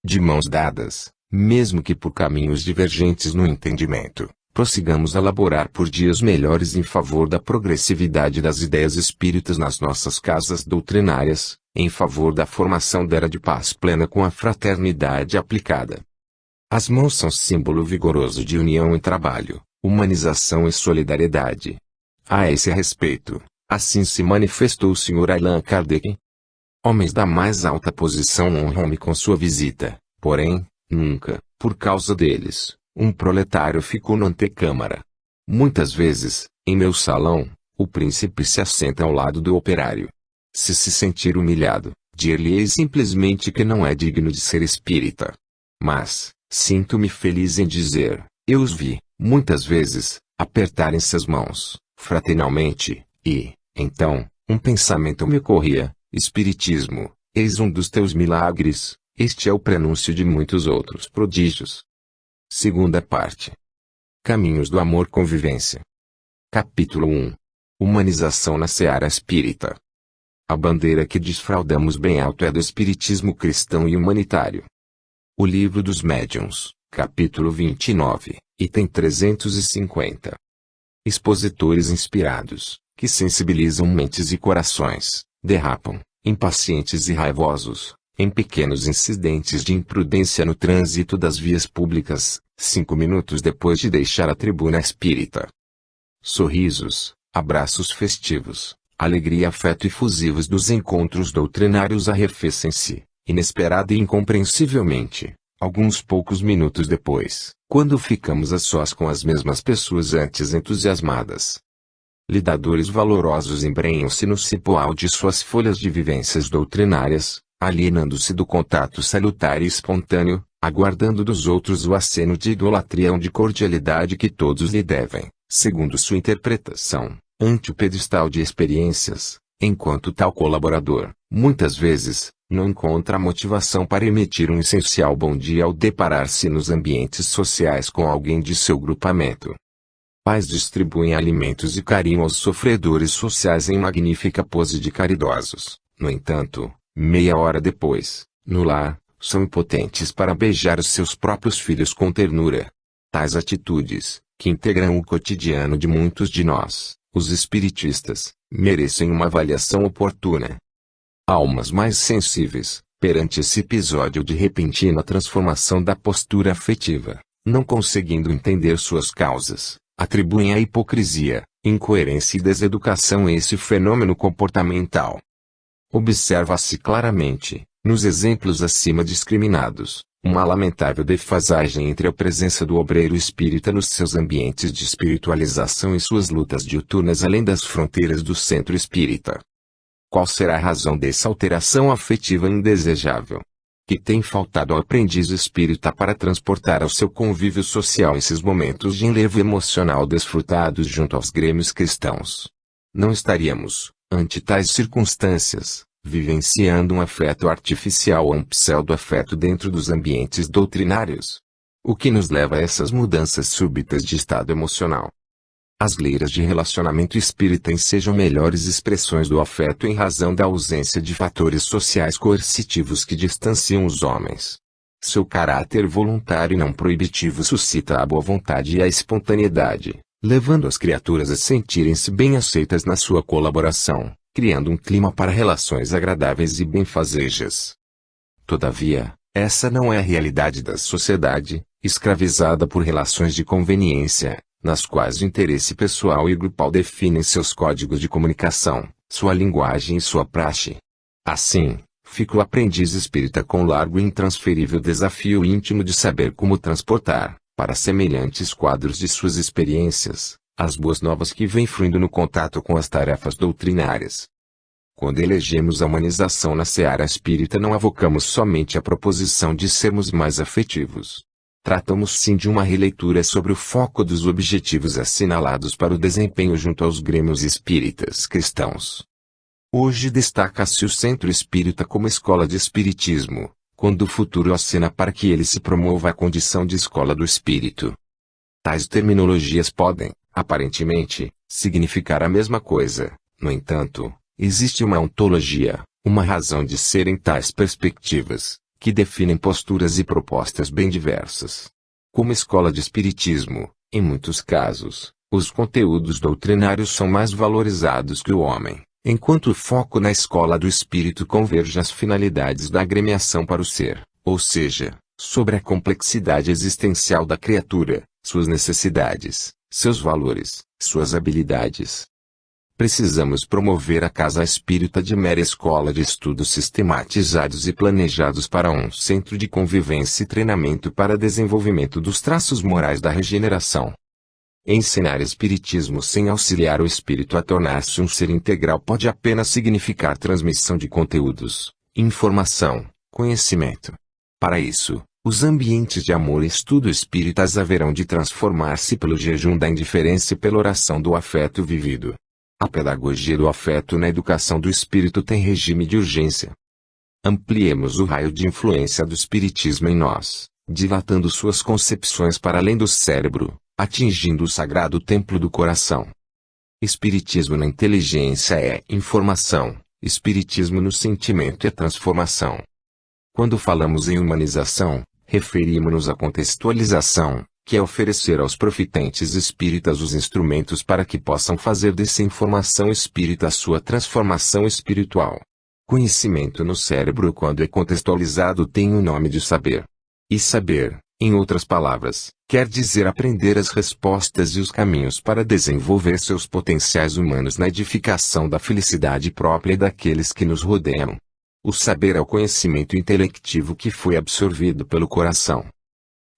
De mãos dadas, mesmo que por caminhos divergentes no entendimento, prossigamos a laborar por dias melhores em favor da progressividade das ideias espíritas nas nossas casas doutrinárias, em favor da formação da era de paz plena com a fraternidade aplicada. As mãos são símbolo vigoroso de união e trabalho, humanização e solidariedade. A esse respeito, assim se manifestou o Sr. Allan Kardec. Homens da mais alta posição honram-me com sua visita, porém, nunca, por causa deles, um proletário ficou na antecâmara. Muitas vezes, em meu salão, o príncipe se assenta ao lado do operário. Se sentir humilhado, dir-lhe-ei simplesmente que não é digno de ser espírita. Mas, sinto-me feliz em dizer, eu os vi, muitas vezes, apertarem-se as mãos, fraternalmente, e, então, um pensamento me ocorria: Espiritismo, eis um dos teus milagres, este é o prenúncio de muitos outros prodígios. Segunda parte. Caminhos do Amor Convivência. Capítulo 1. Humanização na seara espírita. A bandeira que desfraldamos bem alto é do espiritismo cristão e humanitário. O Livro dos Médiuns, capítulo 29, item 350. Expositores inspirados, que sensibilizam mentes e corações, derrapam, impacientes e raivosos, em pequenos incidentes de imprudência no trânsito das vias públicas, 5 minutos depois de deixar a tribuna espírita. Sorrisos, abraços festivos, alegria e afeto efusivos dos encontros doutrinários arrefecem-se, inesperada e incompreensivelmente, alguns poucos minutos depois, quando ficamos a sós com as mesmas pessoas antes entusiasmadas. Lidadores valorosos embrenham-se no cipoal de suas folhas de vivências doutrinárias, alienando-se do contato salutar e espontâneo, aguardando dos outros o aceno de idolatria ou de cordialidade que todos lhe devem, segundo sua interpretação, ante o pedestal de experiências, enquanto tal colaborador, muitas vezes, não encontra motivação para emitir um essencial bom dia ao deparar-se nos ambientes sociais com alguém de seu grupamento. Pais distribuem alimentos e carinho aos sofredores sociais em magnífica pose de caridosos. No entanto, meia hora depois, no lar, são impotentes para beijar os seus próprios filhos com ternura. Tais atitudes, que integram o cotidiano de muitos de nós, os espiritistas, merecem uma avaliação oportuna. Almas mais sensíveis, perante esse episódio de repentina transformação da postura afetiva, não conseguindo entender suas causas, atribuem à hipocrisia, incoerência e deseducação esse fenômeno comportamental. Observa-se claramente, nos exemplos acima discriminados, uma lamentável defasagem entre a presença do obreiro espírita nos seus ambientes de espiritualização e suas lutas diuturnas além das fronteiras do centro espírita. Qual será a razão dessa alteração afetiva indesejável? Que tem faltado ao aprendiz espírita para transportar ao seu convívio social esses momentos de enlevo emocional desfrutados junto aos grêmios cristãos? Não estaríamos, ante tais circunstâncias, vivenciando um afeto artificial ou um pseudo-afeto dentro dos ambientes doutrinários? O que nos leva a essas mudanças súbitas de estado emocional? As leiras de relacionamento espírita ensejam melhores expressões do afeto em razão da ausência de fatores sociais coercitivos que distanciam os homens. Seu caráter voluntário e não proibitivo suscita a boa vontade e a espontaneidade, levando as criaturas a sentirem-se bem aceitas na sua colaboração, criando um clima para relações agradáveis e benfazejas. Todavia, essa não é a realidade da sociedade, escravizada por relações de conveniência, nas quais o interesse pessoal e grupal definem seus códigos de comunicação, sua linguagem e sua praxe. Assim, fica o aprendiz espírita com o largo e intransferível desafio íntimo de saber como transportar, para semelhantes quadros de suas experiências, as boas novas que vêm fluindo no contato com as tarefas doutrinárias. Quando elegemos a humanização na seara espírita, não avocamos somente a proposição de sermos mais afetivos. Tratamos sim de uma releitura sobre o foco dos objetivos assinalados para o desempenho junto aos grêmios espíritas cristãos. Hoje destaca-se o Centro Espírita como escola de espiritismo, quando o futuro acena para que ele se promova a condição de escola do espírito. Tais terminologias podem, aparentemente, significar a mesma coisa. No entanto, existe uma ontologia, uma razão de serem tais perspectivas, que definem posturas e propostas bem diversas. Como escola de espiritismo, em muitos casos, os conteúdos doutrinários são mais valorizados que o homem, enquanto o foco na escola do espírito converge às finalidades da agremiação para o ser, ou seja, sobre a complexidade existencial da criatura, suas necessidades, seus valores, suas habilidades. Precisamos promover a casa espírita de mera escola de estudos sistematizados e planejados para um centro de convivência e treinamento para desenvolvimento dos traços morais da regeneração. Ensinar espiritismo sem auxiliar o espírito a tornar-se um ser integral pode apenas significar transmissão de conteúdos, informação, conhecimento. Para isso, os ambientes de amor e estudo espíritas haverão de transformar-se pelo jejum da indiferença e pela oração do afeto vivido. A pedagogia do afeto na educação do espírito tem regime de urgência. Ampliemos o raio de influência do espiritismo em nós, dilatando suas concepções para além do cérebro, atingindo o sagrado templo do coração. Espiritismo na inteligência é informação, espiritismo no sentimento é transformação. Quando falamos em humanização, referimos-nos à contextualização, que é oferecer aos profitentes espíritas os instrumentos para que possam fazer dessa informação espírita a sua transformação espiritual. Conhecimento no cérebro, quando é contextualizado, tem o nome de saber. E saber, em outras palavras, quer dizer aprender as respostas e os caminhos para desenvolver seus potenciais humanos na edificação da felicidade própria e daqueles que nos rodeiam. O saber é o conhecimento intelectivo que foi absorvido pelo coração.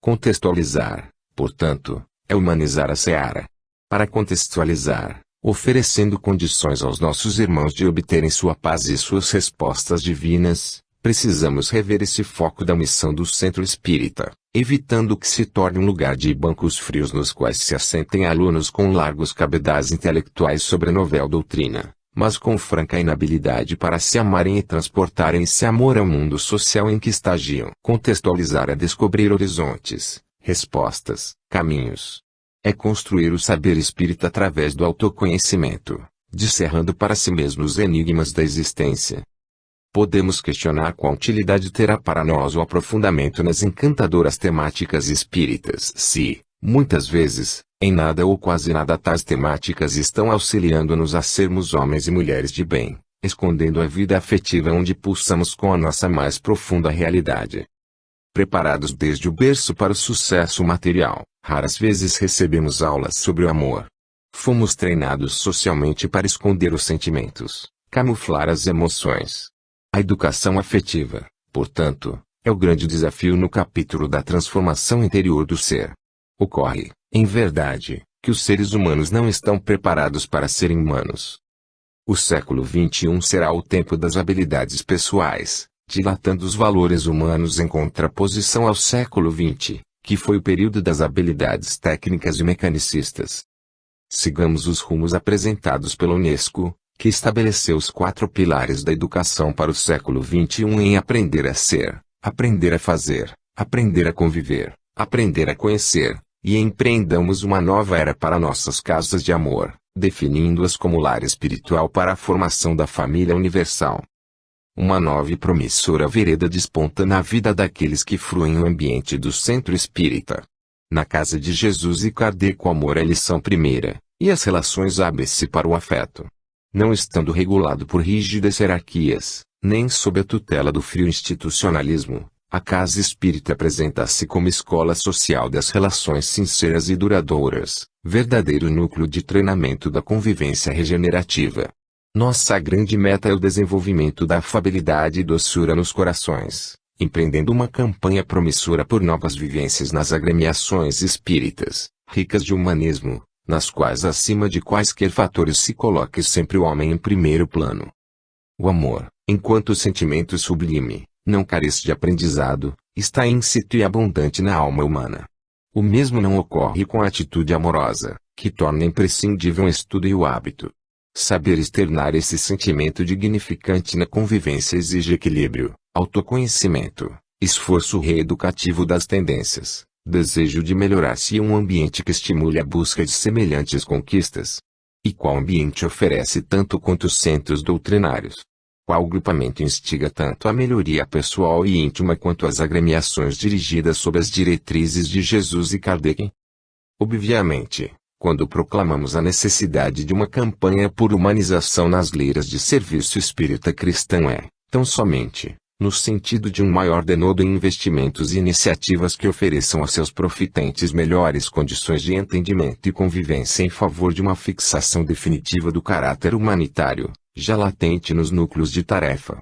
Contextualizar, portanto, é humanizar a seara. Para contextualizar, oferecendo condições aos nossos irmãos de obterem sua paz e suas respostas divinas, precisamos rever esse foco da missão do centro espírita, evitando que se torne um lugar de bancos frios nos quais se assentem alunos com largos cabedais intelectuais sobre a novel doutrina, mas com franca inabilidade para se amarem e transportarem esse amor ao mundo social em que estagiam. Contextualizar é descobrir horizontes, respostas, caminhos. É construir o saber espírita através do autoconhecimento, descerrando para si mesmo os enigmas da existência. Podemos questionar qual utilidade terá para nós o aprofundamento nas encantadoras temáticas espíritas se, muitas vezes, em nada ou quase nada tais temáticas estão auxiliando-nos a sermos homens e mulheres de bem, escondendo a vida afetiva onde pulsamos com a nossa mais profunda realidade. Preparados desde o berço para o sucesso material, raras vezes recebemos aulas sobre o amor. Fomos treinados socialmente para esconder os sentimentos, camuflar as emoções. A educação afetiva, portanto, é o grande desafio no capítulo da transformação interior do ser. Ocorre, em verdade, que os seres humanos não estão preparados para serem humanos. O século XXI será o tempo das habilidades pessoais, dilatando os valores humanos em contraposição ao século XX, que foi o período das habilidades técnicas e mecanicistas. Sigamos os rumos apresentados pela Unesco, que estabeleceu os 4 pilares da educação para o século XXI em aprender a ser, aprender a fazer, aprender a conviver, aprender a conhecer, e empreendamos uma nova era para nossas casas de amor, definindo-as como lar espiritual para a formação da família universal. Uma nova e promissora vereda desponta na vida daqueles que fruem o ambiente do centro espírita. Na casa de Jesus e Kardec o amor é a lição primeira, e as relações abrem-se para o afeto. Não estando regulado por rígidas hierarquias, nem sob a tutela do frio institucionalismo, a casa espírita apresenta-se como escola social das relações sinceras e duradouras, verdadeiro núcleo de treinamento da convivência regenerativa. Nossa grande meta é o desenvolvimento da afabilidade e doçura nos corações, empreendendo uma campanha promissora por novas vivências nas agremiações espíritas, ricas de humanismo, nas quais acima de quaisquer fatores se coloque sempre o homem em primeiro plano. O amor, enquanto sentimento sublime, não carece de aprendizado, está íncito e abundante na alma humana. O mesmo não ocorre com a atitude amorosa, que torna imprescindível o estudo e o hábito. Saber externar esse sentimento dignificante na convivência exige equilíbrio, autoconhecimento, esforço reeducativo das tendências, desejo de melhorar-se e um ambiente que estimule a busca de semelhantes conquistas. E qual ambiente oferece tanto quanto os centros doutrinários? qual o grupamento instiga tanto a melhoria pessoal e íntima quanto as agremiações dirigidas sob as diretrizes de Jesus e Kardec. Obviamente, quando proclamamos a necessidade de uma campanha por humanização nas leiras de serviço espírita cristão tão somente, no sentido de um maior denodo em investimentos e iniciativas que ofereçam a seus profitentes melhores condições de entendimento e convivência em favor de uma fixação definitiva do caráter humanitário, já latente nos núcleos de tarefa.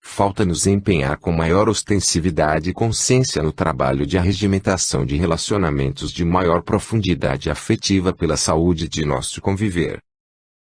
Falta-nos empenhar com maior ostensividade e consciência no trabalho de arregimentação de relacionamentos de maior profundidade afetiva pela saúde de nosso conviver.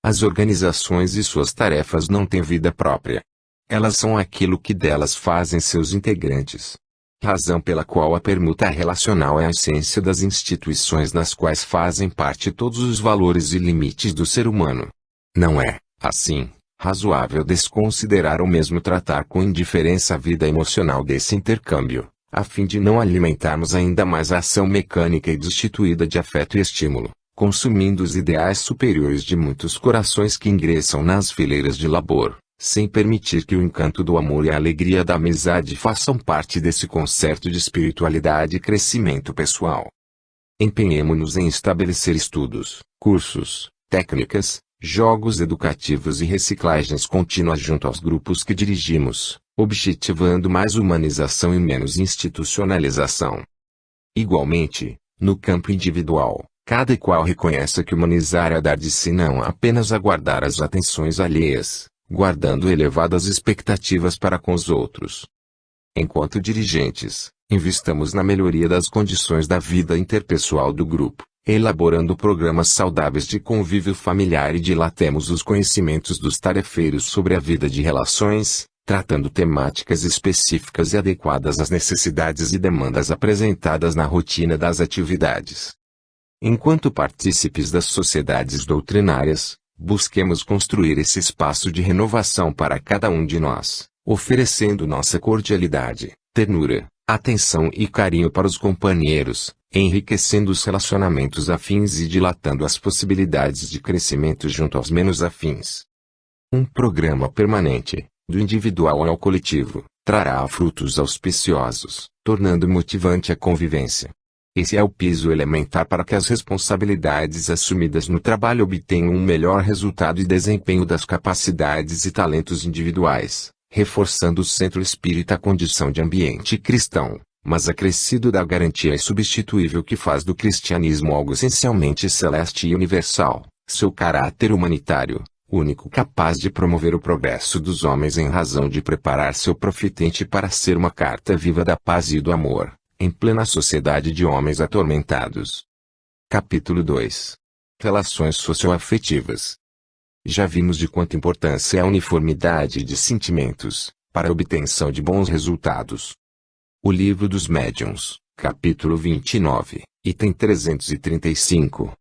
As organizações e suas tarefas não têm vida própria. Elas são aquilo que delas fazem seus integrantes. Razão pela qual a permuta relacional é a essência das instituições nas quais fazem parte todos os valores e limites do ser humano. Não é, assim, razoável desconsiderar ou mesmo tratar com indiferença a vida emocional desse intercâmbio, a fim de não alimentarmos ainda mais a ação mecânica e destituída de afeto e estímulo, consumindo os ideais superiores de muitos corações que ingressam nas fileiras de labor, sem permitir que o encanto do amor e a alegria da amizade façam parte desse concerto de espiritualidade e crescimento pessoal. Empenhemo-nos em estabelecer estudos, cursos, técnicas, jogos educativos e reciclagens contínuas junto aos grupos que dirigimos, objetivando mais humanização e menos institucionalização. Igualmente, no campo individual, cada qual reconheça que humanizar é dar de si não apenas aguardar as atenções alheias, guardando elevadas expectativas para com os outros. Enquanto dirigentes, investamos na melhoria das condições da vida interpessoal do grupo, elaborando programas saudáveis de convívio familiar e dilatemos os conhecimentos dos tarefeiros sobre a vida de relações, tratando temáticas específicas e adequadas às necessidades e demandas apresentadas na rotina das atividades. Enquanto partícipes das sociedades doutrinárias, busquemos construir esse espaço de renovação para cada um de nós, oferecendo nossa cordialidade, ternura, atenção e carinho para os companheiros, enriquecendo os relacionamentos afins e dilatando as possibilidades de crescimento junto aos menos afins. Um programa permanente, do individual ao coletivo, trará frutos auspiciosos, tornando motivante a convivência. Esse é o piso elementar para que as responsabilidades assumidas no trabalho obtenham um melhor resultado e desempenho das capacidades e talentos individuais, reforçando o centro espírita a condição de ambiente cristão, mas acrescido da garantia insubstituível que faz do cristianismo algo essencialmente celeste e universal, seu caráter humanitário, único capaz de promover o progresso dos homens em razão de preparar seu profitente para ser uma carta viva da paz e do amor, em plena sociedade de homens atormentados. Capítulo 2. Relações socioafetivas. Já vimos de quanta importância é a uniformidade de sentimentos, para a obtenção de bons resultados. O Livro dos Médiuns, capítulo 29, item 335.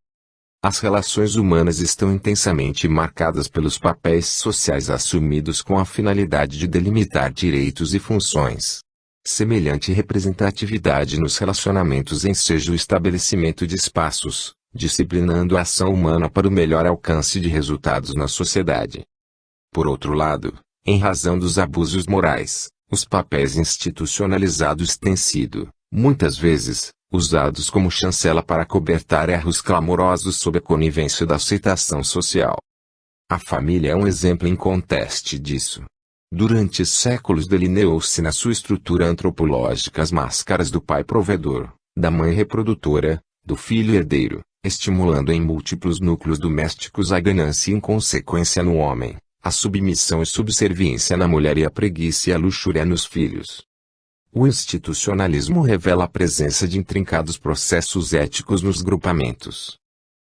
As relações humanas estão intensamente marcadas pelos papéis sociais assumidos com a finalidade de delimitar direitos e funções. Semelhante representatividade nos relacionamentos enseja o estabelecimento de espaços, disciplinando a ação humana para o melhor alcance de resultados na sociedade. Por outro lado, em razão dos abusos morais, os papéis institucionalizados têm sido, muitas vezes, usados como chancela para cobertar erros clamorosos sob a conivência da aceitação social. A família é um exemplo inconteste disso. Durante séculos delineou-se na sua estrutura antropológica as máscaras do pai provedor, da mãe reprodutora, do filho herdeiro, estimulando em múltiplos núcleos domésticos a ganância e inconsequência no homem, a submissão e subserviência na mulher e a preguiça e a luxúria nos filhos. O institucionalismo revela a presença de intrincados processos éticos nos grupamentos.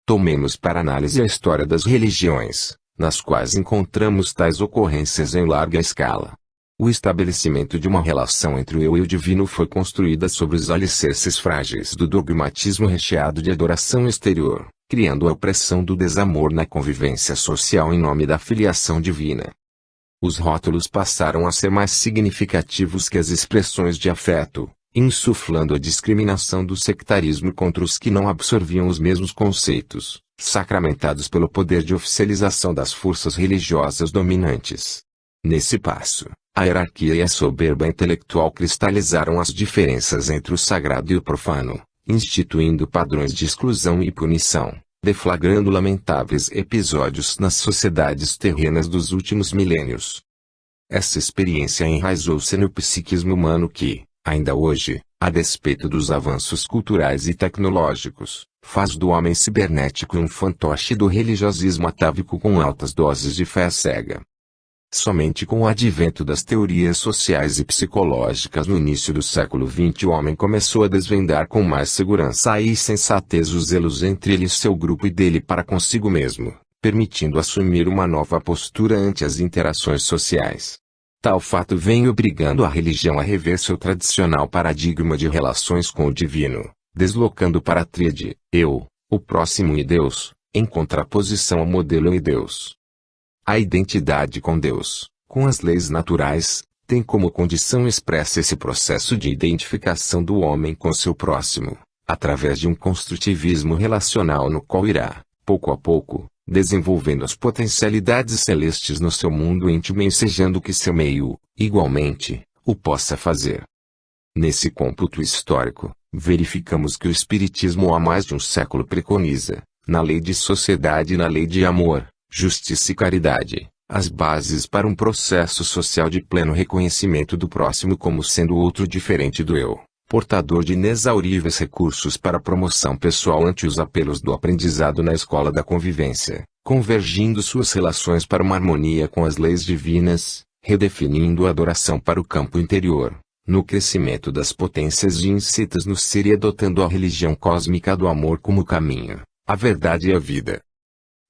Tomemos para análise a história das religiões, nas quais encontramos tais ocorrências em larga escala. O estabelecimento de uma relação entre o eu e o divino foi construída sobre os alicerces frágeis do dogmatismo recheado de adoração exterior, criando a opressão do desamor na convivência social em nome da filiação divina. Os rótulos passaram a ser mais significativos que as expressões de afeto, insuflando a discriminação do sectarismo contra os que não absorviam os mesmos conceitos, sacramentados pelo poder de oficialização das forças religiosas dominantes. Nesse passo, a hierarquia e a soberba intelectual cristalizaram as diferenças entre o sagrado e o profano, instituindo padrões de exclusão e punição, deflagrando lamentáveis episódios nas sociedades terrenas dos últimos milênios. Essa experiência enraizou-se no psiquismo humano que, ainda hoje, a despeito dos avanços culturais e tecnológicos, faz do homem cibernético um fantoche do religiosismo atávico com altas doses de fé cega. Somente com o advento das teorias sociais e psicológicas no início do século XX o homem começou a desvendar com mais segurança e sensatez os elos entre ele e seu grupo e dele para consigo mesmo, permitindo assumir uma nova postura ante as interações sociais. Tal fato vem obrigando a religião a rever seu tradicional paradigma de relações com o divino, deslocando para a tríade, eu, o próximo e Deus, em contraposição ao modelo eu e Deus. A identidade com Deus, com as leis naturais, tem como condição expressa esse processo de identificação do homem com seu próximo, através de um construtivismo relacional no qual irá, pouco a pouco, desenvolvendo as potencialidades celestes no seu mundo íntimo e ensejando que seu meio, igualmente, o possa fazer. Nesse cômputo histórico, verificamos que o Espiritismo há mais de um século preconiza, na lei de sociedade e na lei de amor, justiça e caridade, as bases para um processo social de pleno reconhecimento do próximo como sendo outro diferente do eu, portador de inexauríveis recursos para a promoção pessoal ante os apelos do aprendizado na escola da convivência, convergindo suas relações para uma harmonia com as leis divinas, redefinindo a adoração para o campo interior, no crescimento das potências inscritas no ser e adotando a religião cósmica do amor como caminho, a verdade e a vida.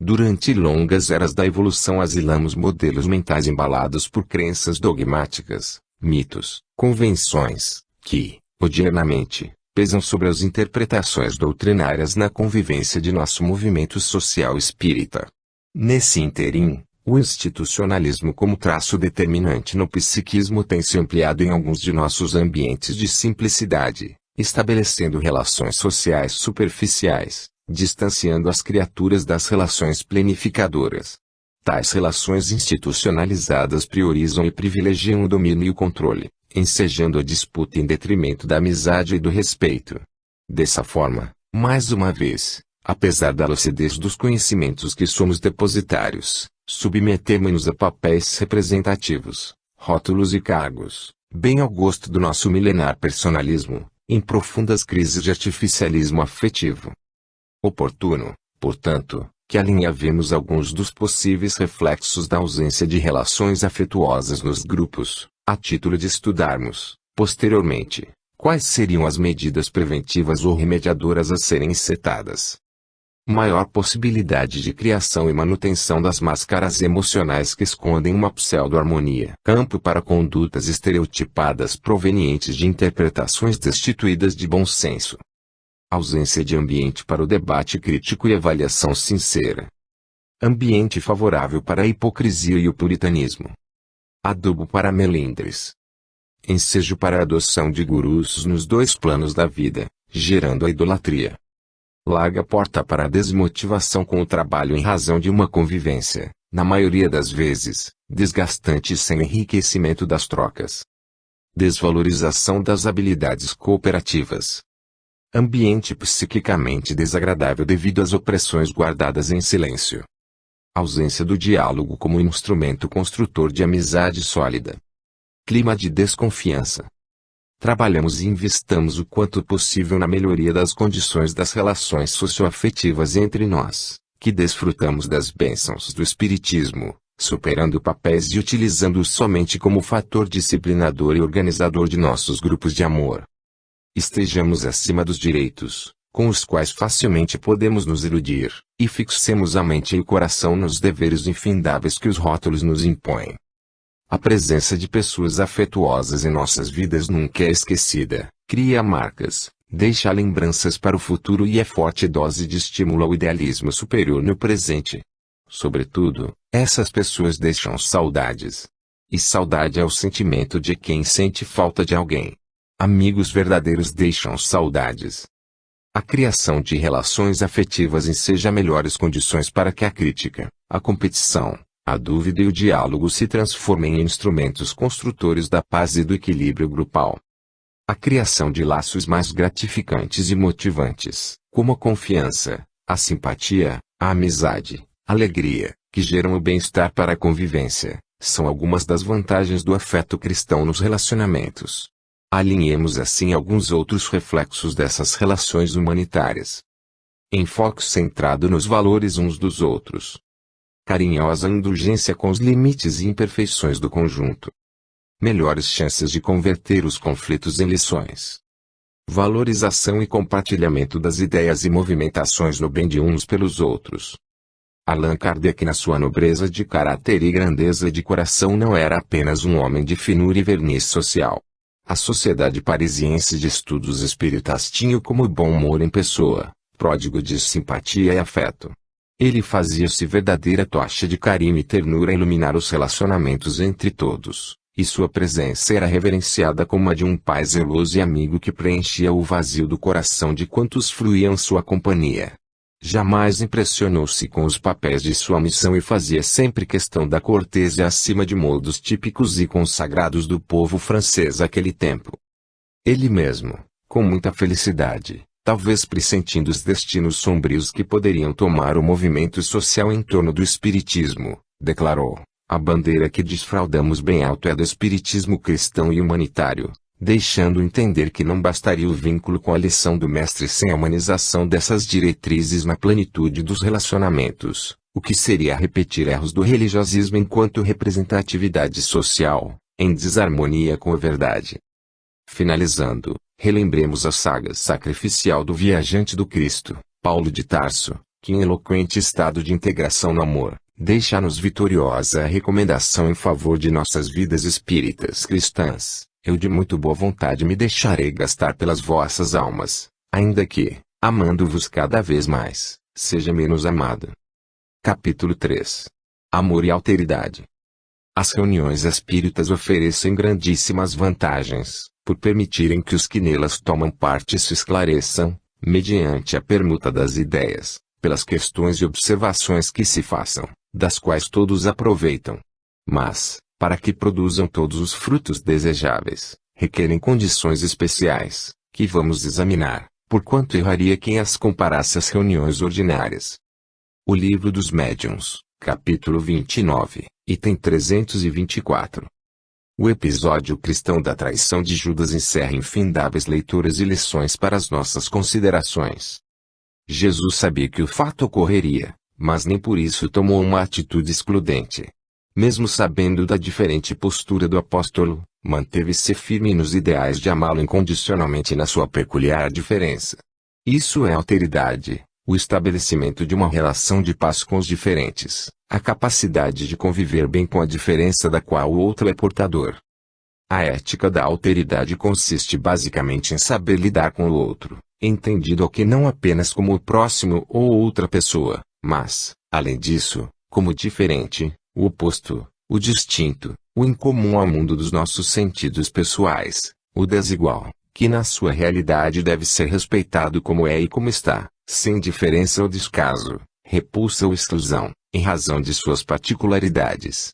Durante longas eras da evolução asilamos modelos mentais embalados por crenças dogmáticas, mitos, convenções, que, odiernamente, pesam sobre as interpretações doutrinárias na convivência de nosso movimento social espírita. Nesse ínterim, o institucionalismo como traço determinante no psiquismo tem se ampliado em alguns de nossos ambientes de simplicidade, estabelecendo relações sociais superficiais, distanciando as criaturas das relações planificadoras. Tais relações institucionalizadas priorizam e privilegiam o domínio e o controle, ensejando a disputa em detrimento da amizade e do respeito. Dessa forma, mais uma vez, apesar da lucidez dos conhecimentos que somos depositários, submetemos-nos a papéis representativos, rótulos e cargos, bem ao gosto do nosso milenar personalismo, em profundas crises de artificialismo afetivo. Oportuno, portanto, que alinhavemos alguns dos possíveis reflexos da ausência de relações afetuosas nos grupos, a título de estudarmos, posteriormente, quais seriam as medidas preventivas ou remediadoras a serem setadas. Maior possibilidade de criação e manutenção das máscaras emocionais que escondem uma pseudo-harmonia. Campo para condutas estereotipadas provenientes de interpretações destituídas de bom senso. Ausência de ambiente para o debate crítico e avaliação sincera. Ambiente favorável para a hipocrisia e o puritanismo. Adubo para melindres. Ensejo para a adoção de gurus nos dois planos da vida, gerando a idolatria. Larga porta para a desmotivação com o trabalho em razão de uma convivência, na maioria das vezes, desgastante e sem enriquecimento das trocas. Desvalorização das habilidades cooperativas. Ambiente psiquicamente desagradável devido às opressões guardadas em silêncio. Ausência do diálogo como instrumento construtor de amizade sólida. Clima de desconfiança. Trabalhamos e investamos o quanto possível na melhoria das condições das relações socioafetivas entre nós, que desfrutamos das bênçãos do Espiritismo, superando papéis e utilizando-os somente como fator disciplinador e organizador de nossos grupos de amor. Estejamos acima dos direitos, com os quais facilmente podemos nos iludir, e fixemos a mente e o coração nos deveres infindáveis que os rótulos nos impõem. A presença de pessoas afetuosas em nossas vidas nunca é esquecida, cria marcas, deixa lembranças para o futuro e é forte dose de estímulo ao idealismo superior no presente. Sobretudo, essas pessoas deixam saudades. E saudade é o sentimento de quem sente falta de alguém. Amigos verdadeiros deixam saudades. A criação de relações afetivas enseja melhores condições para que a crítica, a competição, A dúvida e o diálogo se transformam em instrumentos construtores da paz e do equilíbrio grupal. A criação de laços mais gratificantes e motivantes, como a confiança, a simpatia, a amizade, a alegria, que geram o bem-estar para a convivência, são algumas das vantagens do afeto cristão nos relacionamentos. Alinhemos assim alguns outros reflexos dessas relações humanitárias. Enfoque centrado nos valores uns dos outros. Carinhosa indulgência com os limites e imperfeições do conjunto. Melhores chances de converter os conflitos em lições. Valorização e compartilhamento das ideias e movimentações no bem de uns pelos outros. Allan Kardec, na sua nobreza de caráter e grandeza de coração, não era apenas um homem de finura e verniz social. A Sociedade Parisiense de Estudos Espíritas tinha-o como bom humor em pessoa, pródigo de simpatia e afeto. Ele fazia-se verdadeira tocha de carinho e ternura a iluminar os relacionamentos entre todos, e sua presença era reverenciada como a de um pai zeloso e amigo que preenchia o vazio do coração de quantos fruíam sua companhia. Jamais impressionou-se com os papéis de sua missão e fazia sempre questão da cortesia acima de modos típicos e consagrados do povo francês àquele tempo. Ele mesmo, com muita felicidade, talvez pressentindo os destinos sombrios que poderiam tomar o movimento social em torno do espiritismo, declarou: "A bandeira que desfraldamos bem alto é a do espiritismo cristão e humanitário", deixando entender que não bastaria o vínculo com a lição do mestre sem a humanização dessas diretrizes na plenitude dos relacionamentos, o que seria repetir erros do religiosismo enquanto representatividade social, em desarmonia com a verdade. Finalizando, relembremos a saga sacrificial do viajante do Cristo, Paulo de Tarso, que em eloquente estado de integração no amor, deixa-nos vitoriosa a recomendação em favor de nossas vidas espíritas cristãs: "Eu de muito boa vontade me deixarei gastar pelas vossas almas, ainda que, amando-vos cada vez mais, seja menos amado." Capítulo 3. Amor e alteridade. As reuniões espíritas oferecem grandíssimas vantagens, por permitirem que os que nelas tomam parte se esclareçam, mediante a permuta das ideias, pelas questões e observações que se façam, das quais todos aproveitam. Mas, para que produzam todos os frutos desejáveis, requerem condições especiais, que vamos examinar, porquanto erraria quem as comparasse às reuniões ordinárias. O Livro dos Médiuns, capítulo 29, item 324. O episódio cristão da traição de Judas encerra infindáveis leituras e lições para as nossas considerações. Jesus sabia que o fato ocorreria, mas nem por isso tomou uma atitude excludente. Mesmo sabendo da diferente postura do apóstolo, manteve-se firme nos ideais de amá-lo incondicionalmente na sua peculiar diferença. Isso é alteridade, o estabelecimento de uma relação de paz com os diferentes, a capacidade de conviver bem com a diferença da qual o outro é portador. A ética da alteridade consiste basicamente em saber lidar com o outro, entendido aqui não apenas como o próximo ou outra pessoa, mas, além disso, como diferente, o oposto, o distinto, o incomum ao mundo dos nossos sentidos pessoais, o desigual, que na sua realidade deve ser respeitado como é e como está, sem diferença ou descaso, repulsa ou exclusão, em razão de suas particularidades.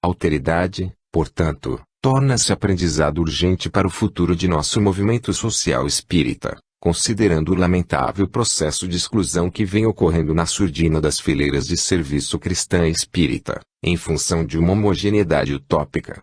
Alteridade, portanto, torna-se aprendizado urgente para o futuro de nosso movimento social espírita, considerando o lamentável processo de exclusão que vem ocorrendo na surdina das fileiras de serviço cristã e espírita, em função de uma homogeneidade utópica.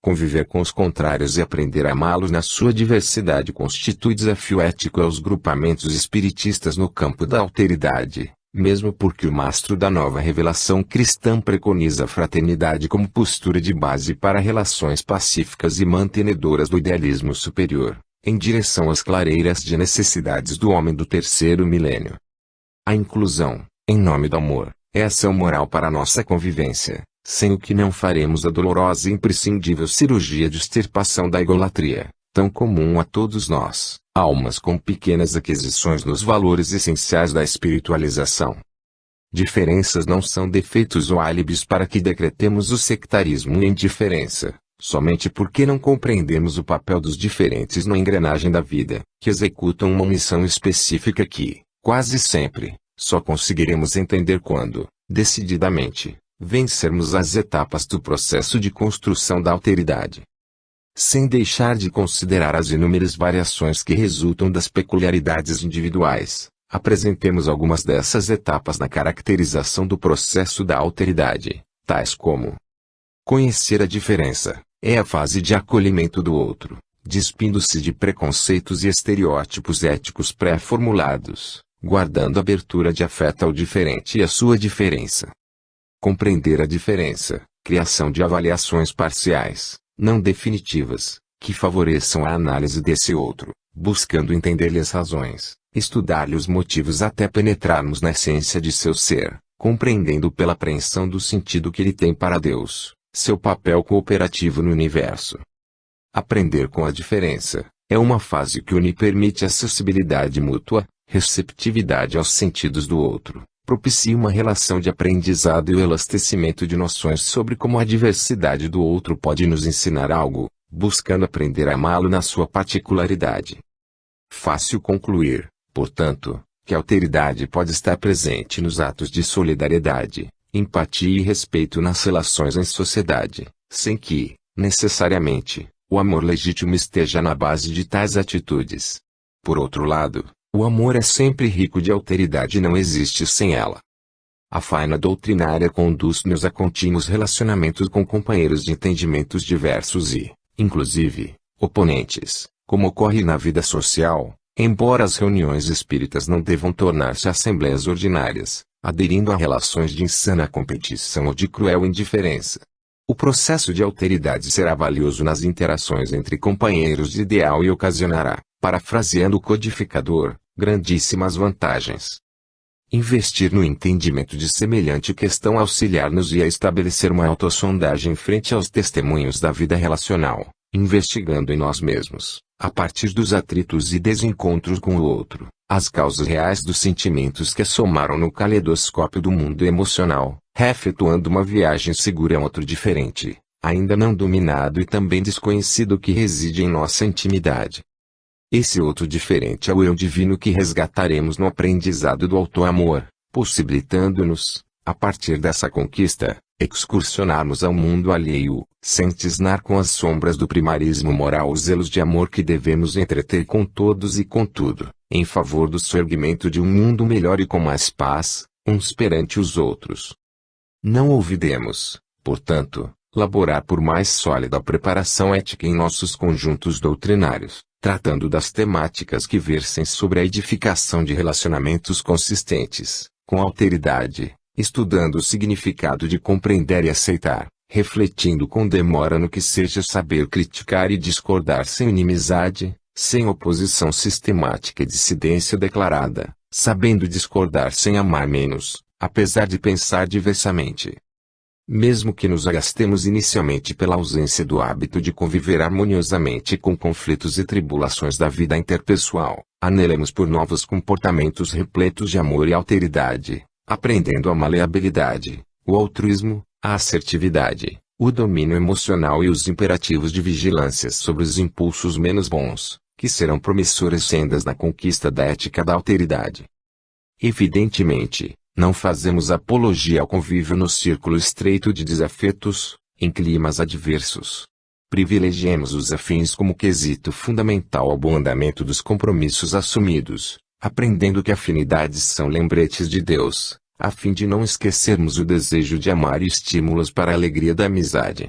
Conviver com os contrários e aprender a amá-los na sua diversidade constitui desafio ético aos grupamentos espiritistas no campo da alteridade, mesmo porque o mastro da nova revelação cristã preconiza a fraternidade como postura de base para relações pacíficas e mantenedoras do idealismo superior, em direção às clareiras de necessidades do homem do terceiro milênio. A inclusão, em nome do amor, é ação moral para a nossa convivência, sem o que não faremos a dolorosa e imprescindível cirurgia de extirpação da egolatria, tão comum a todos nós, almas com pequenas aquisições nos valores essenciais da espiritualização. Diferenças não são defeitos ou álibis para que decretemos o sectarismo e a indiferença, somente porque não compreendemos o papel dos diferentes na engrenagem da vida, que executam uma missão específica que, quase sempre, só conseguiremos entender quando, decididamente, vencermos as etapas do processo de construção da alteridade. Sem deixar de considerar as inúmeras variações que resultam das peculiaridades individuais, apresentemos algumas dessas etapas na caracterização do processo da alteridade, tais como: conhecer a diferença, é a fase de acolhimento do outro, despindo-se de preconceitos e estereótipos éticos pré-formulados, guardando abertura de afeto ao diferente e à sua diferença. Compreender a diferença, criação de avaliações parciais, não definitivas, que favoreçam a análise desse outro, buscando entender-lhe as razões, estudar-lhe os motivos até penetrarmos na essência de seu ser, compreendendo pela apreensão do sentido que ele tem para Deus, seu papel cooperativo no universo. Aprender com a diferença, é uma fase que une e permite acessibilidade mútua, receptividade aos sentidos do outro, propicia uma relação de aprendizado e o elastecimento de noções sobre como a diversidade do outro pode nos ensinar algo, buscando aprender a amá-lo na sua particularidade. Fácil concluir, portanto, que a alteridade pode estar presente nos atos de solidariedade, empatia e respeito nas relações em sociedade, sem que, necessariamente, o amor legítimo esteja na base de tais atitudes. Por outro lado, o amor é sempre rico de alteridade e não existe sem ela. A faina doutrinária conduz-nos a contínuos relacionamentos com companheiros de entendimentos diversos e, inclusive, oponentes, como ocorre na vida social, embora as reuniões espíritas não devam tornar-se assembleias ordinárias, aderindo a relações de insana competição ou de cruel indiferença. O processo de alteridade será valioso nas interações entre companheiros de ideal e ocasionará, parafraseando o codificador, grandíssimas vantagens. Investir no entendimento de semelhante questão auxiliar-nos a estabelecer uma autossondagem frente aos testemunhos da vida relacional, investigando em nós mesmos, a partir dos atritos e desencontros com o outro, as causas reais dos sentimentos que somaram no caleidoscópio do mundo emocional, efetuando uma viagem segura a um outro diferente, ainda não dominado e também desconhecido que reside em nossa intimidade. Esse outro diferente é o eu divino que resgataremos no aprendizado do auto-amor, possibilitando-nos, a partir dessa conquista, excursionarmos ao mundo alheio, sem cisnar com as sombras do primarismo moral os zelos de amor que devemos entreter com todos e com tudo, em favor do surgimento de um mundo melhor e com mais paz, uns perante os outros. Não olvidemos, portanto, laborar por mais sólida preparação ética em nossos conjuntos doutrinários, tratando das temáticas que versem sobre a edificação de relacionamentos consistentes, com alteridade, estudando o significado de compreender e aceitar, refletindo com demora no que seja saber criticar e discordar sem inimizade, sem oposição sistemática e dissidência declarada, sabendo discordar sem amar menos, apesar de pensar diversamente. Mesmo que nos agastemos inicialmente pela ausência do hábito de conviver harmoniosamente com conflitos e tribulações da vida interpessoal, anelemos por novos comportamentos repletos de amor e alteridade, aprendendo a maleabilidade, o altruísmo, a assertividade, o domínio emocional e os imperativos de vigilância sobre os impulsos menos bons, que serão promissoras sendas na conquista da ética da alteridade. Evidentemente, não fazemos apologia ao convívio no círculo estreito de desafetos, em climas adversos. Privilegiemos os afins como quesito fundamental ao bom andamento dos compromissos assumidos, aprendendo que afinidades são lembretes de Deus, a fim de não esquecermos o desejo de amar e estímulos para a alegria da amizade.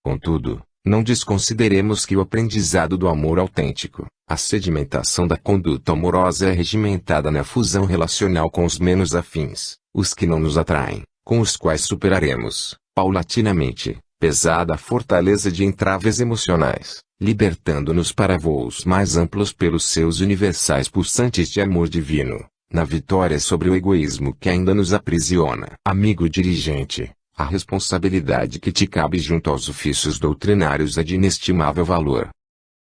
Contudo, não desconsideremos que o aprendizado do amor autêntico, a sedimentação da conduta amorosa é regimentada na fusão relacional com os menos afins, os que não nos atraem, com os quais superaremos, paulatinamente, pesada fortaleza de entraves emocionais, libertando-nos para voos mais amplos pelos seus universais pulsantes de amor divino, na vitória sobre o egoísmo que ainda nos aprisiona. Amigo dirigente, a responsabilidade que te cabe junto aos ofícios doutrinários é de inestimável valor.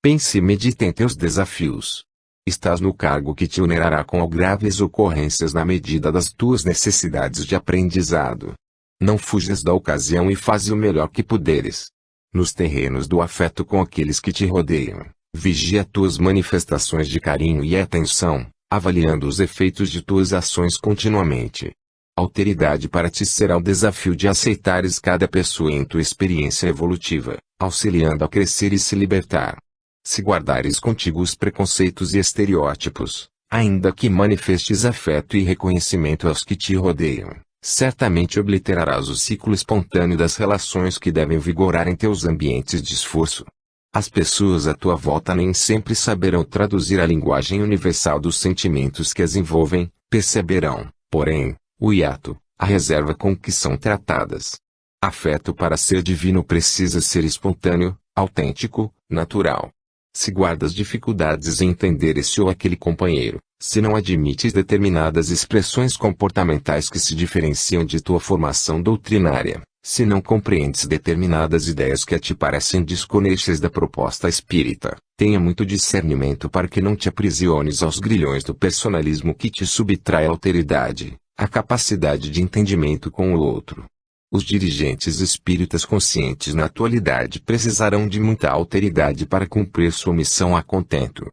Pense e medite em teus desafios. Estás no cargo que te onerará com graves ocorrências na medida das tuas necessidades de aprendizado. Não fujas da ocasião e faze o melhor que puderes. Nos terrenos do afeto com aqueles que te rodeiam, vigia tuas manifestações de carinho e atenção, avaliando os efeitos de tuas ações continuamente. Alteridade para ti será o desafio de aceitares cada pessoa em tua experiência evolutiva, auxiliando a crescer e se libertar. Se guardares contigo os preconceitos e estereótipos, ainda que manifestes afeto e reconhecimento aos que te rodeiam, certamente obliterarás o ciclo espontâneo das relações que devem vigorar em teus ambientes de esforço. As pessoas à tua volta nem sempre saberão traduzir a linguagem universal dos sentimentos que as envolvem, perceberão, porém, o hiato, a reserva com que são tratadas. Afeto para ser divino precisa ser espontâneo, autêntico, natural. Se guardas dificuldades em entender esse ou aquele companheiro, se não admites determinadas expressões comportamentais que se diferenciam de tua formação doutrinária, se não compreendes determinadas ideias que a ti parecem desconexas da proposta espírita, tenha muito discernimento para que não te aprisiones aos grilhões do personalismo que te subtrai a alteridade, a capacidade de entendimento com o outro. Os dirigentes espíritas conscientes na atualidade precisarão de muita alteridade para cumprir sua missão a contento.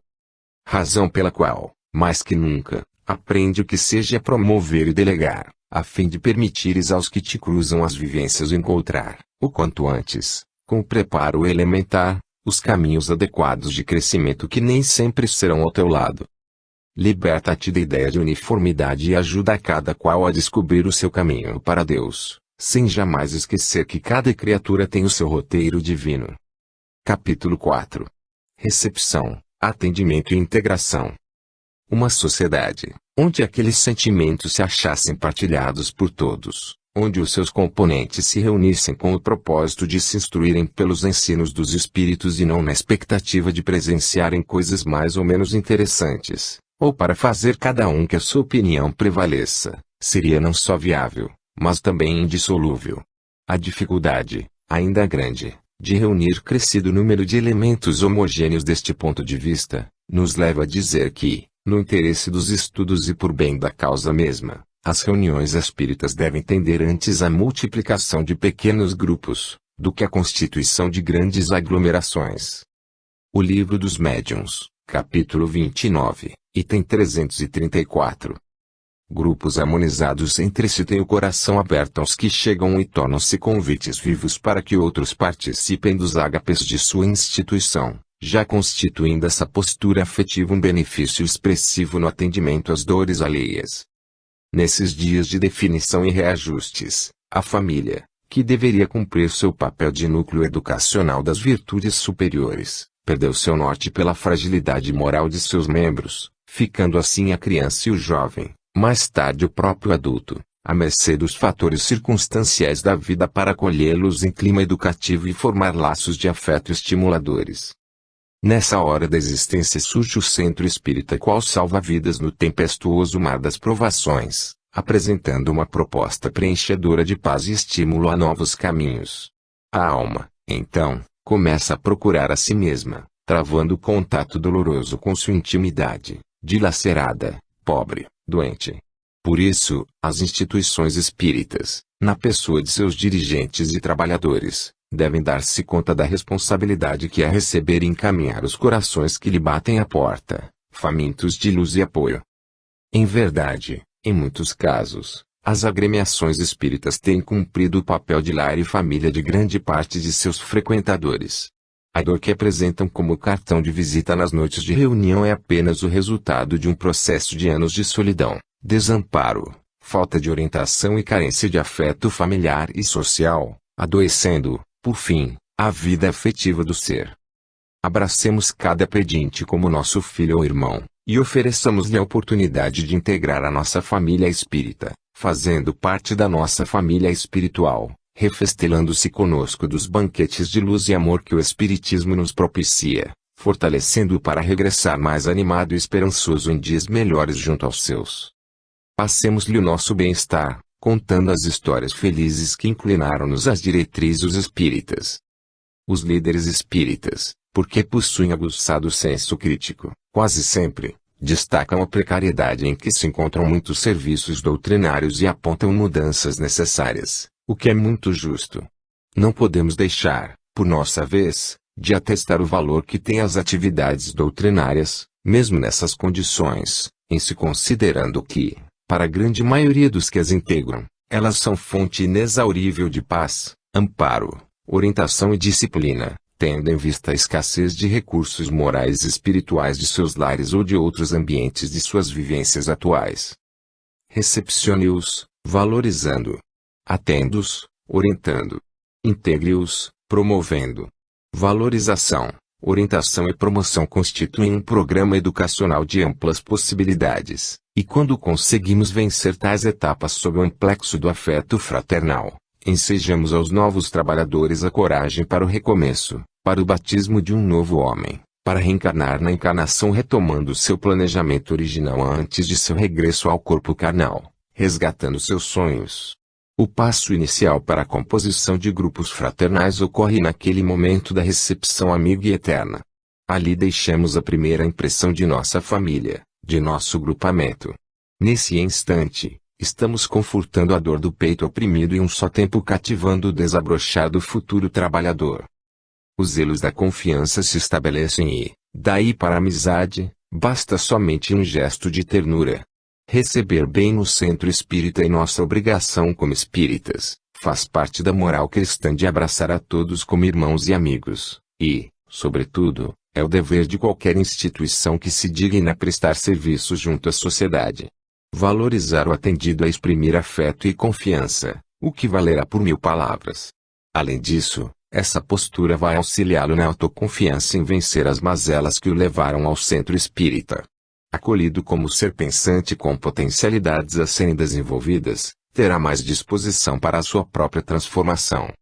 Razão pela qual, mais que nunca, aprende o que seja promover e delegar, a fim de permitires aos que te cruzam as vivências encontrar, o quanto antes, com o preparo elementar, os caminhos adequados de crescimento que nem sempre serão ao teu lado. Liberta-te da ideia de uniformidade e ajuda a cada qual a descobrir o seu caminho para Deus, sem jamais esquecer que cada criatura tem o seu roteiro divino. Capítulo 4. Recepção, atendimento e integração. Uma sociedade, onde aqueles sentimentos se achassem partilhados por todos, onde os seus componentes se reunissem com o propósito de se instruírem pelos ensinos dos espíritos e não na expectativa de presenciarem coisas mais ou menos interessantes, ou para fazer cada um que a sua opinião prevaleça, seria não só viável, mas também indissolúvel. A dificuldade, ainda grande, de reunir crescido número de elementos homogêneos deste ponto de vista, nos leva a dizer que, no interesse dos estudos e por bem da causa mesma, as reuniões espíritas devem tender antes à multiplicação de pequenos grupos, do que à constituição de grandes aglomerações. O Livro dos Médiuns, capítulo 29, item 334. Grupos harmonizados entre si têm o coração aberto aos que chegam e tornam-se convites vivos para que outros participem dos ágapes de sua instituição, já constituindo essa postura afetiva um benefício expressivo no atendimento às dores alheias. Nesses dias de definição e reajustes, a família, que deveria cumprir seu papel de núcleo educacional das virtudes superiores, perdeu seu norte pela fragilidade moral de seus membros, ficando assim a criança e o jovem, mais tarde o próprio adulto, à mercê dos fatores circunstanciais da vida para acolhê-los em clima educativo e formar laços de afeto estimuladores. Nessa hora da existência surge o centro espírita qual salva-vidas no tempestuoso mar das provações, apresentando uma proposta preenchedora de paz e estímulo a novos caminhos. A alma, então, começa a procurar a si mesma, travando contato doloroso com sua intimidade, dilacerada, pobre, doente. Por isso, as instituições espíritas, na pessoa de seus dirigentes e trabalhadores, devem dar-se conta da responsabilidade que é receber e encaminhar os corações que lhe batem à porta, famintos de luz e apoio. Em verdade, em muitos casos, as agremiações espíritas têm cumprido o papel de lar e família de grande parte de seus frequentadores. A dor que apresentam como cartão de visita nas noites de reunião é apenas o resultado de um processo de anos de solidão, desamparo, falta de orientação e carência de afeto familiar e social, adoecendo, por fim, a vida afetiva do ser. Abracemos cada pedinte como nosso filho ou irmão, e ofereçamos-lhe a oportunidade de integrar a nossa família espírita, fazendo parte da nossa família espiritual, refestelando-se conosco dos banquetes de luz e amor que o Espiritismo nos propicia, fortalecendo-o para regressar mais animado e esperançoso em dias melhores junto aos seus. Passemos-lhe o nosso bem-estar, contando as histórias felizes que inclinaram-nos às diretrizes espíritas. Os líderes espíritas, porque possuem aguçado senso crítico, quase sempre, destacam a precariedade em que se encontram muitos serviços doutrinários e apontam mudanças necessárias, o que é muito justo. Não podemos deixar, por nossa vez, de atestar o valor que têm as atividades doutrinárias, mesmo nessas condições, em se considerando que, Para a grande maioria dos que as integram, elas são fonte inexaurível de paz, amparo, orientação e disciplina, tendo em vista a escassez de recursos morais e espirituais de seus lares ou de outros ambientes de suas vivências atuais. Recepcione-os, valorizando. Atenda-os, orientando. Integre-os, promovendo. Valorização, orientação e promoção constituem um programa educacional de amplas possibilidades, e quando conseguimos vencer tais etapas sob o amplexo do afeto fraternal, ensejamos aos novos trabalhadores a coragem para o recomeço, para o batismo de um novo homem, para reencarnar na encarnação retomando seu planejamento original antes de seu regresso ao corpo carnal, resgatando seus sonhos. O passo inicial para a composição de grupos fraternais ocorre naquele momento da recepção amiga e eterna. Ali deixamos a primeira impressão de nossa família, de nosso grupamento. Nesse instante, estamos confortando a dor do peito oprimido e um só tempo cativando o desabrochar do futuro trabalhador. Os elos da confiança se estabelecem e, daí para a amizade, basta somente um gesto de ternura. Receber bem no centro espírita é nossa obrigação como espíritas, faz parte da moral cristã de abraçar a todos como irmãos e amigos, e, sobretudo, é o dever de qualquer instituição que se digne a prestar serviço junto à sociedade. Valorizar o atendido é exprimir afeto e confiança, o que valerá por 1000 palavras. Além disso, essa postura vai auxiliá-lo na autoconfiança em vencer as mazelas que o levaram ao centro espírita. Acolhido como ser pensante com potencialidades a serem desenvolvidas, terá mais disposição para a sua própria transformação.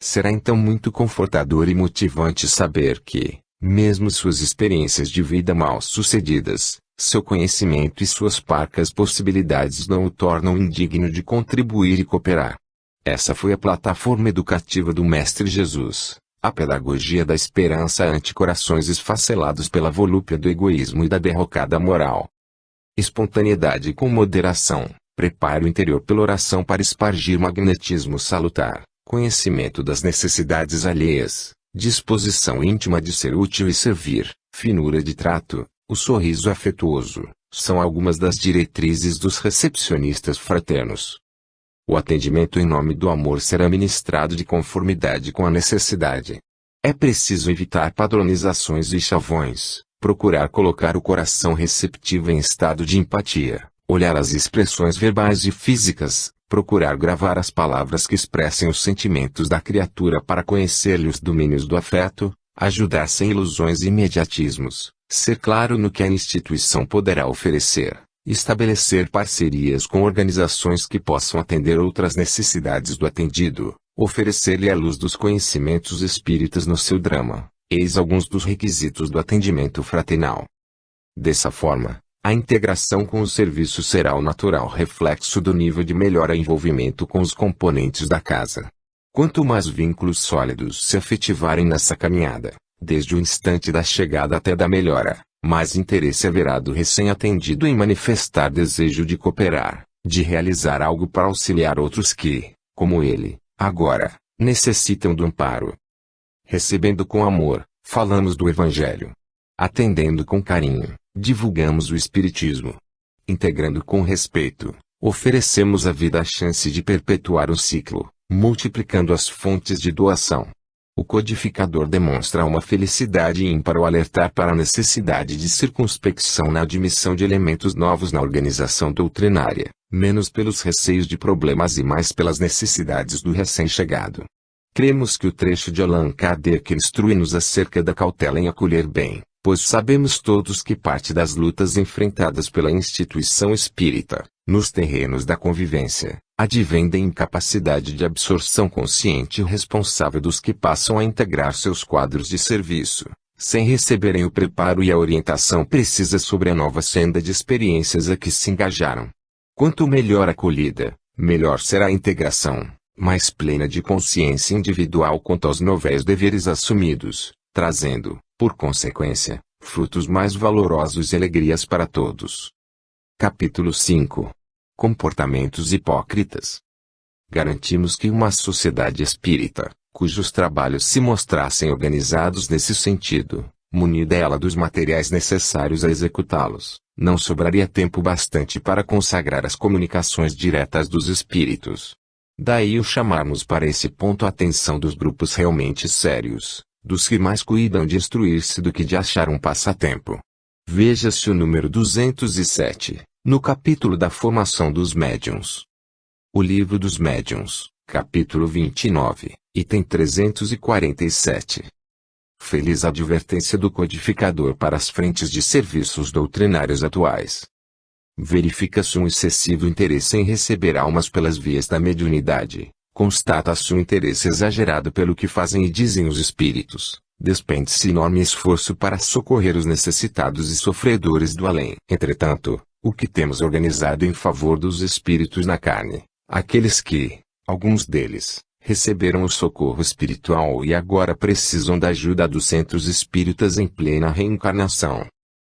Será então muito confortador e motivante saber que, mesmo suas experiências de vida mal-sucedidas, seu conhecimento e suas parcas possibilidades não o tornam indigno de contribuir e cooperar. Essa foi a plataforma educativa do Mestre Jesus. A pedagogia da esperança ante corações esfacelados pela volúpia do egoísmo e da derrocada moral. Espontaneidade com moderação, preparo interior pela oração para espargir magnetismo salutar, conhecimento das necessidades alheias, disposição íntima de ser útil e servir, finura de trato, o sorriso afetuoso, são algumas das diretrizes dos recepcionistas fraternos. O atendimento em nome do amor será ministrado de conformidade com a necessidade. É preciso evitar padronizações e chavões, procurar colocar o coração receptivo em estado de empatia, olhar as expressões verbais e físicas, procurar gravar as palavras que expressem os sentimentos da criatura para conhecer-lhe os domínios do afeto, ajudar sem ilusões e imediatismos, ser claro no que a instituição poderá oferecer. Estabelecer parcerias com organizações que possam atender outras necessidades do atendido, oferecer-lhe a luz dos conhecimentos espíritas no seu drama, eis alguns dos requisitos do atendimento fraternal. Dessa forma, a integração com o serviço será o natural reflexo do nível de melhor envolvimento com os componentes da casa. Quanto mais vínculos sólidos se afetivarem nessa caminhada, desde o instante da chegada até da melhora, mais interesse haverá do recém-atendido em manifestar desejo de cooperar, de realizar algo para auxiliar outros que, como ele, agora, necessitam do amparo. Recebendo com amor, falamos do Evangelho. Atendendo com carinho, divulgamos o Espiritismo. Integrando com respeito, oferecemos à vida a chance de perpetuar o ciclo, multiplicando as fontes de doação. O codificador demonstra uma felicidade ímpar ao alertar para a necessidade de circunspecção na admissão de elementos novos na organização doutrinária, menos pelos receios de problemas e mais pelas necessidades do recém-chegado. Cremos que o trecho de Allan Kardec instrui-nos acerca da cautela em acolher bem, pois sabemos todos que parte das lutas enfrentadas pela instituição espírita, nos terrenos da convivência, advém da incapacidade de absorção consciente e responsável dos que passam a integrar seus quadros de serviço, sem receberem o preparo e a orientação precisa sobre a nova senda de experiências a que se engajaram. Quanto melhor acolhida, melhor será a integração, mais plena de consciência individual quanto aos novéis deveres assumidos, trazendo, por consequência, frutos mais valorosos e alegrias para todos. Capítulo 5. Comportamentos hipócritas. Garantimos que uma sociedade espírita, cujos trabalhos se mostrassem organizados nesse sentido, munida ela dos materiais necessários a executá-los, não sobraria tempo bastante para consagrar as comunicações diretas dos espíritos. Daí o chamarmos para esse ponto a atenção dos grupos realmente sérios, dos que mais cuidam de instruir-se do que de achar um passatempo. Veja-se o número 207, no capítulo da formação dos médiuns. O Livro dos Médiuns, capítulo 29, item 347. Feliz advertência do codificador para as frentes de serviços doutrinários atuais. Verifica-se um excessivo interesse em receber almas pelas vias da mediunidade, constata-se um interesse exagerado pelo que fazem e dizem os espíritos, despende-se enorme esforço para socorrer os necessitados e sofredores do além. Entretanto, o que temos organizado em favor dos espíritos na carne, aqueles que, alguns deles, receberam o socorro espiritual e agora precisam da ajuda dos centros espíritas em plena reencarnação.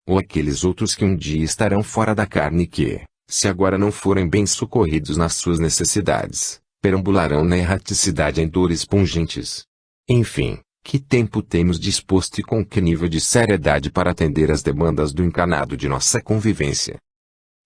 Ou aqueles outros que um dia estarão fora da carne e que, se agora não forem bem socorridos nas suas necessidades, perambularão na erraticidade em dores pungentes. Enfim, que tempo temos disposto e com que nível de seriedade para atender às demandas do encarnado de nossa convivência?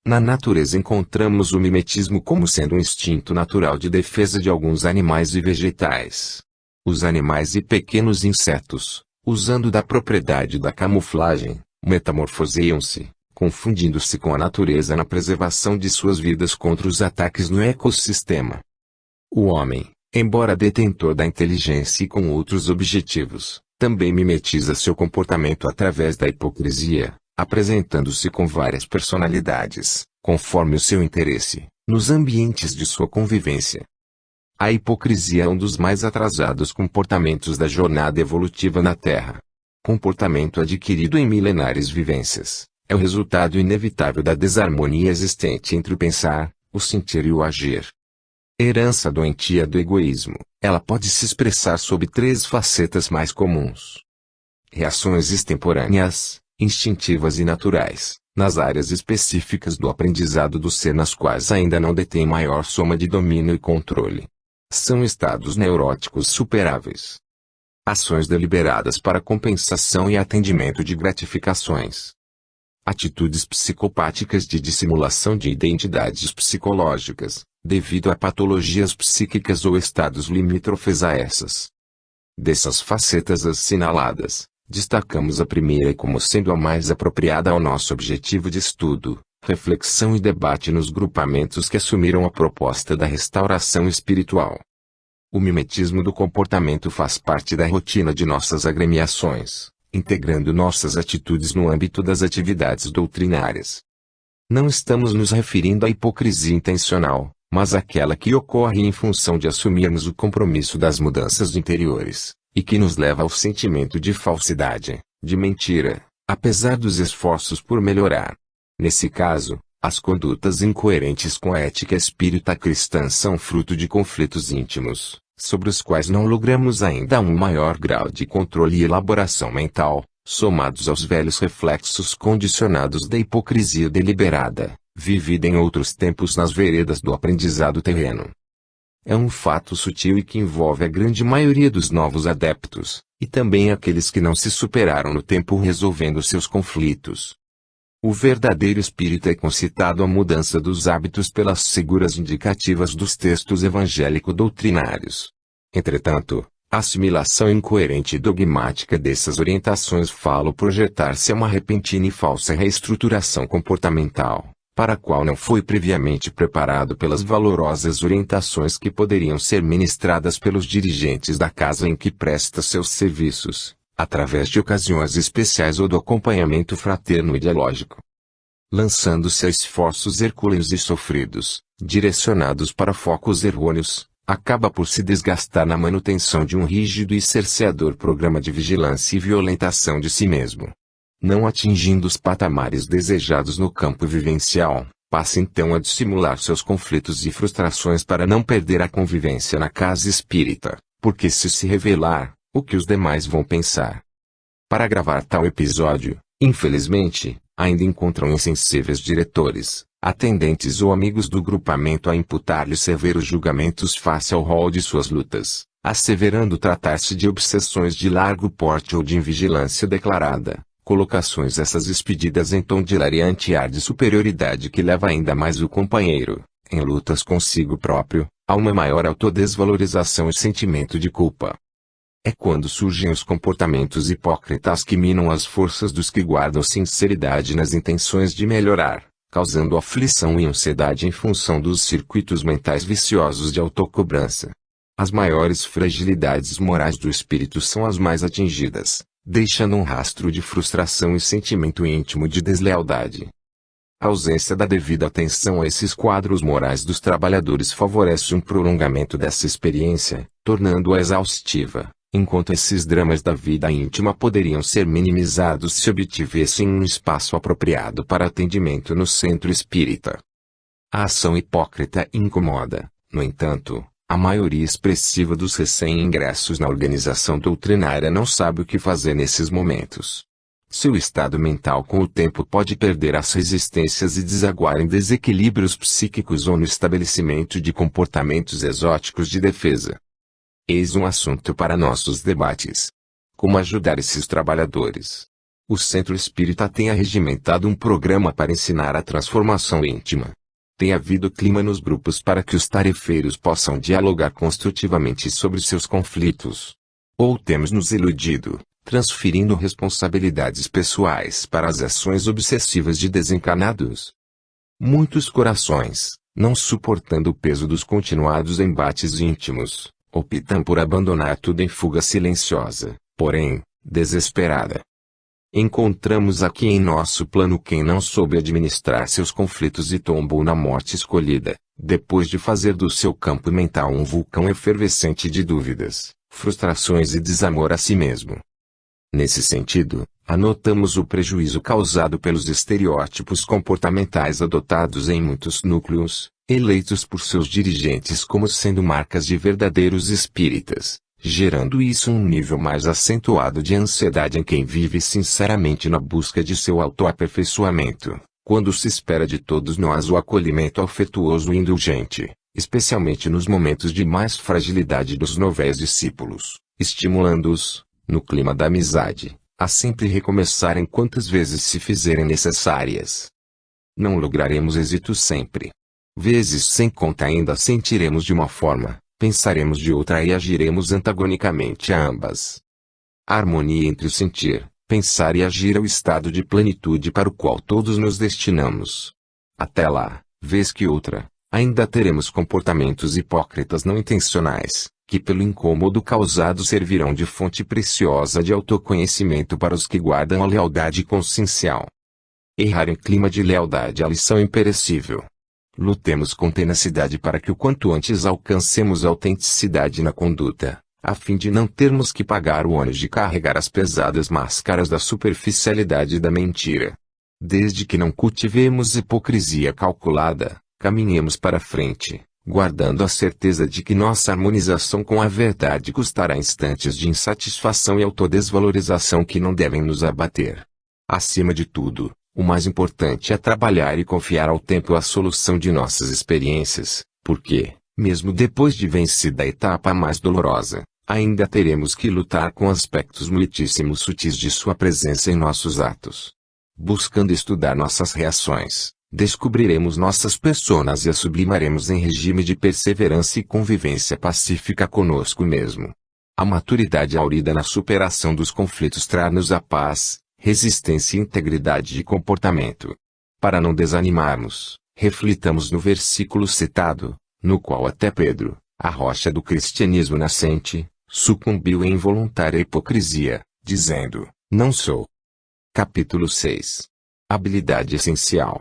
Na natureza encontramos o mimetismo como sendo um instinto natural de defesa de alguns animais e vegetais. Os animais e pequenos insetos, usando da propriedade da camuflagem, metamorfoseiam-se, confundindo-se com a natureza na preservação de suas vidas contra os ataques no ecossistema. O homem, embora detentor da inteligência e com outros objetivos, também mimetiza seu comportamento através da hipocrisia, apresentando-se com várias personalidades, conforme o seu interesse, nos ambientes de sua convivência. A hipocrisia é um dos mais atrasados comportamentos da jornada evolutiva na Terra. Comportamento adquirido em milenares vivências, é o resultado inevitável da desarmonia existente entre o pensar, o sentir e o agir. Herança doentia do egoísmo, ela pode se expressar sob 3 facetas mais comuns. Reações extemporâneas, instintivas e naturais, nas áreas específicas do aprendizado do ser nas quais ainda não detém maior soma de domínio e controle. São estados neuróticos superáveis. Ações deliberadas para compensação e atendimento de gratificações. Atitudes psicopáticas de dissimulação de identidades psicológicas, devido a patologias psíquicas ou estados limítrofes a essas. Dessas facetas assinaladas, destacamos a primeira como sendo a mais apropriada ao nosso objetivo de estudo, reflexão e debate nos grupamentos que assumiram a proposta da restauração espiritual. O mimetismo do comportamento faz parte da rotina de nossas agremiações, integrando nossas atitudes no âmbito das atividades doutrinárias. Não estamos nos referindo à hipocrisia intencional, mas àquela que ocorre em função de assumirmos o compromisso das mudanças interiores, e que nos leva ao sentimento de falsidade, de mentira, apesar dos esforços por melhorar. Nesse caso, as condutas incoerentes com a ética espírita cristã são fruto de conflitos íntimos, sobre os quais não logramos ainda um maior grau de controle e elaboração mental, somados aos velhos reflexos condicionados da hipocrisia deliberada, vivida em outros tempos nas veredas do aprendizado terreno. É um fato sutil e que envolve a grande maioria dos novos adeptos, e também aqueles que não se superaram no tempo resolvendo seus conflitos. O verdadeiro espírito é concitado à mudança dos hábitos pelas seguras indicativas dos textos evangélico-doutrinários. Entretanto, a assimilação incoerente e dogmática dessas orientações fala projetar-se a uma repentina e falsa reestruturação comportamental, para a qual não foi previamente preparado pelas valorosas orientações que poderiam ser ministradas pelos dirigentes da casa em que presta seus serviços, através de ocasiões especiais ou do acompanhamento fraterno ideológico. Lançando-se a esforços hercúleos e sofridos, direcionados para focos errôneos, acaba por se desgastar na manutenção de um rígido e cerceador programa de vigilância e violentação de si mesmo. Não atingindo os patamares desejados no campo vivencial, passa então a dissimular seus conflitos e frustrações para não perder a convivência na casa espírita, porque se revelar, o que os demais vão pensar. Para gravar tal episódio, infelizmente, ainda encontram insensíveis diretores, atendentes ou amigos do grupamento a imputar-lhe severos julgamentos face ao rol de suas lutas, asseverando tratar-se de obsessões de largo porte ou de invigilância declarada, Colocações essas expedidas em tom de hilariante ar de superioridade que leva ainda mais o companheiro, em lutas consigo próprio, a uma maior autodesvalorização e sentimento de culpa. É quando surgem os comportamentos hipócritas que minam as forças dos que guardam sinceridade nas intenções de melhorar, causando aflição e ansiedade em função dos circuitos mentais viciosos de autocobrança. As maiores fragilidades morais do espírito são as mais atingidas, deixando um rastro de frustração e sentimento íntimo de deslealdade. A ausência da devida atenção a esses quadros morais dos trabalhadores favorece um prolongamento dessa experiência, tornando-a exaustiva, enquanto esses dramas da vida íntima poderiam ser minimizados se obtivessem um espaço apropriado para atendimento no centro espírita. A ação hipócrita incomoda, no entanto, a maioria expressiva dos recém-ingressos na organização doutrinária não sabe o que fazer nesses momentos. Seu estado mental com o tempo pode perder as resistências e desaguar em desequilíbrios psíquicos ou no estabelecimento de comportamentos exóticos de defesa. Eis um assunto para nossos debates. Como ajudar esses trabalhadores? O Centro Espírita tem arregimentado um programa para ensinar a transformação íntima. Tem havido clima nos grupos para que os tarefeiros possam dialogar construtivamente sobre seus conflitos. Ou temos nos iludido, transferindo responsabilidades pessoais para as ações obsessivas de desencarnados? Muitos corações, não suportando o peso dos continuados embates íntimos, optam por abandonar tudo em fuga silenciosa, porém, desesperada. Encontramos aqui em nosso plano quem não soube administrar seus conflitos e tombou na morte escolhida, depois de fazer do seu campo mental um vulcão efervescente de dúvidas, frustrações e desamor a si mesmo. Nesse sentido, anotamos o prejuízo causado pelos estereótipos comportamentais adotados em muitos núcleos, eleitos por seus dirigentes como sendo marcas de verdadeiros espíritas, gerando isso um nível mais acentuado de ansiedade em quem vive sinceramente na busca de seu autoaperfeiçoamento, quando se espera de todos nós o acolhimento afetuoso e indulgente, especialmente nos momentos de mais fragilidade dos novéis discípulos, estimulando-os, no clima da amizade, a sempre recomeçarem quantas vezes se fizerem necessárias. Não lograremos êxito sempre. Vezes sem conta ainda sentiremos de uma forma, pensaremos de outra e agiremos antagonicamente a ambas. A harmonia entre o sentir, pensar e agir é o estado de plenitude para o qual todos nos destinamos. Até lá, vez que outra, ainda teremos comportamentos hipócritas não intencionais, que pelo incômodo causado servirão de fonte preciosa de autoconhecimento para os que guardam a lealdade consciencial. Errar em clima de lealdade é a lição imperecível. Lutemos com tenacidade para que o quanto antes alcancemos a autenticidade na conduta, a fim de não termos que pagar o ônus de carregar as pesadas máscaras da superficialidade e da mentira. Desde que não cultivemos hipocrisia calculada, caminhemos para frente, guardando a certeza de que nossa harmonização com a verdade custará instantes de insatisfação e autodesvalorização que não devem nos abater. Acima de tudo, o mais importante é trabalhar e confiar ao tempo a solução de nossas experiências, porque, mesmo depois de vencida a etapa mais dolorosa, ainda teremos que lutar com aspectos muitíssimo sutis de sua presença em nossos atos. Buscando estudar nossas reações, descobriremos nossas personas e as sublimaremos em regime de perseverança e convivência pacífica conosco mesmo. A maturidade aurida na superação dos conflitos traz-nos a paz, resistência e integridade de comportamento. Para não desanimarmos, reflitamos no versículo citado, no qual até Pedro, a rocha do cristianismo nascente, sucumbiu em involuntária hipocrisia, dizendo, não sou. Capítulo 6. Habilidade essencial.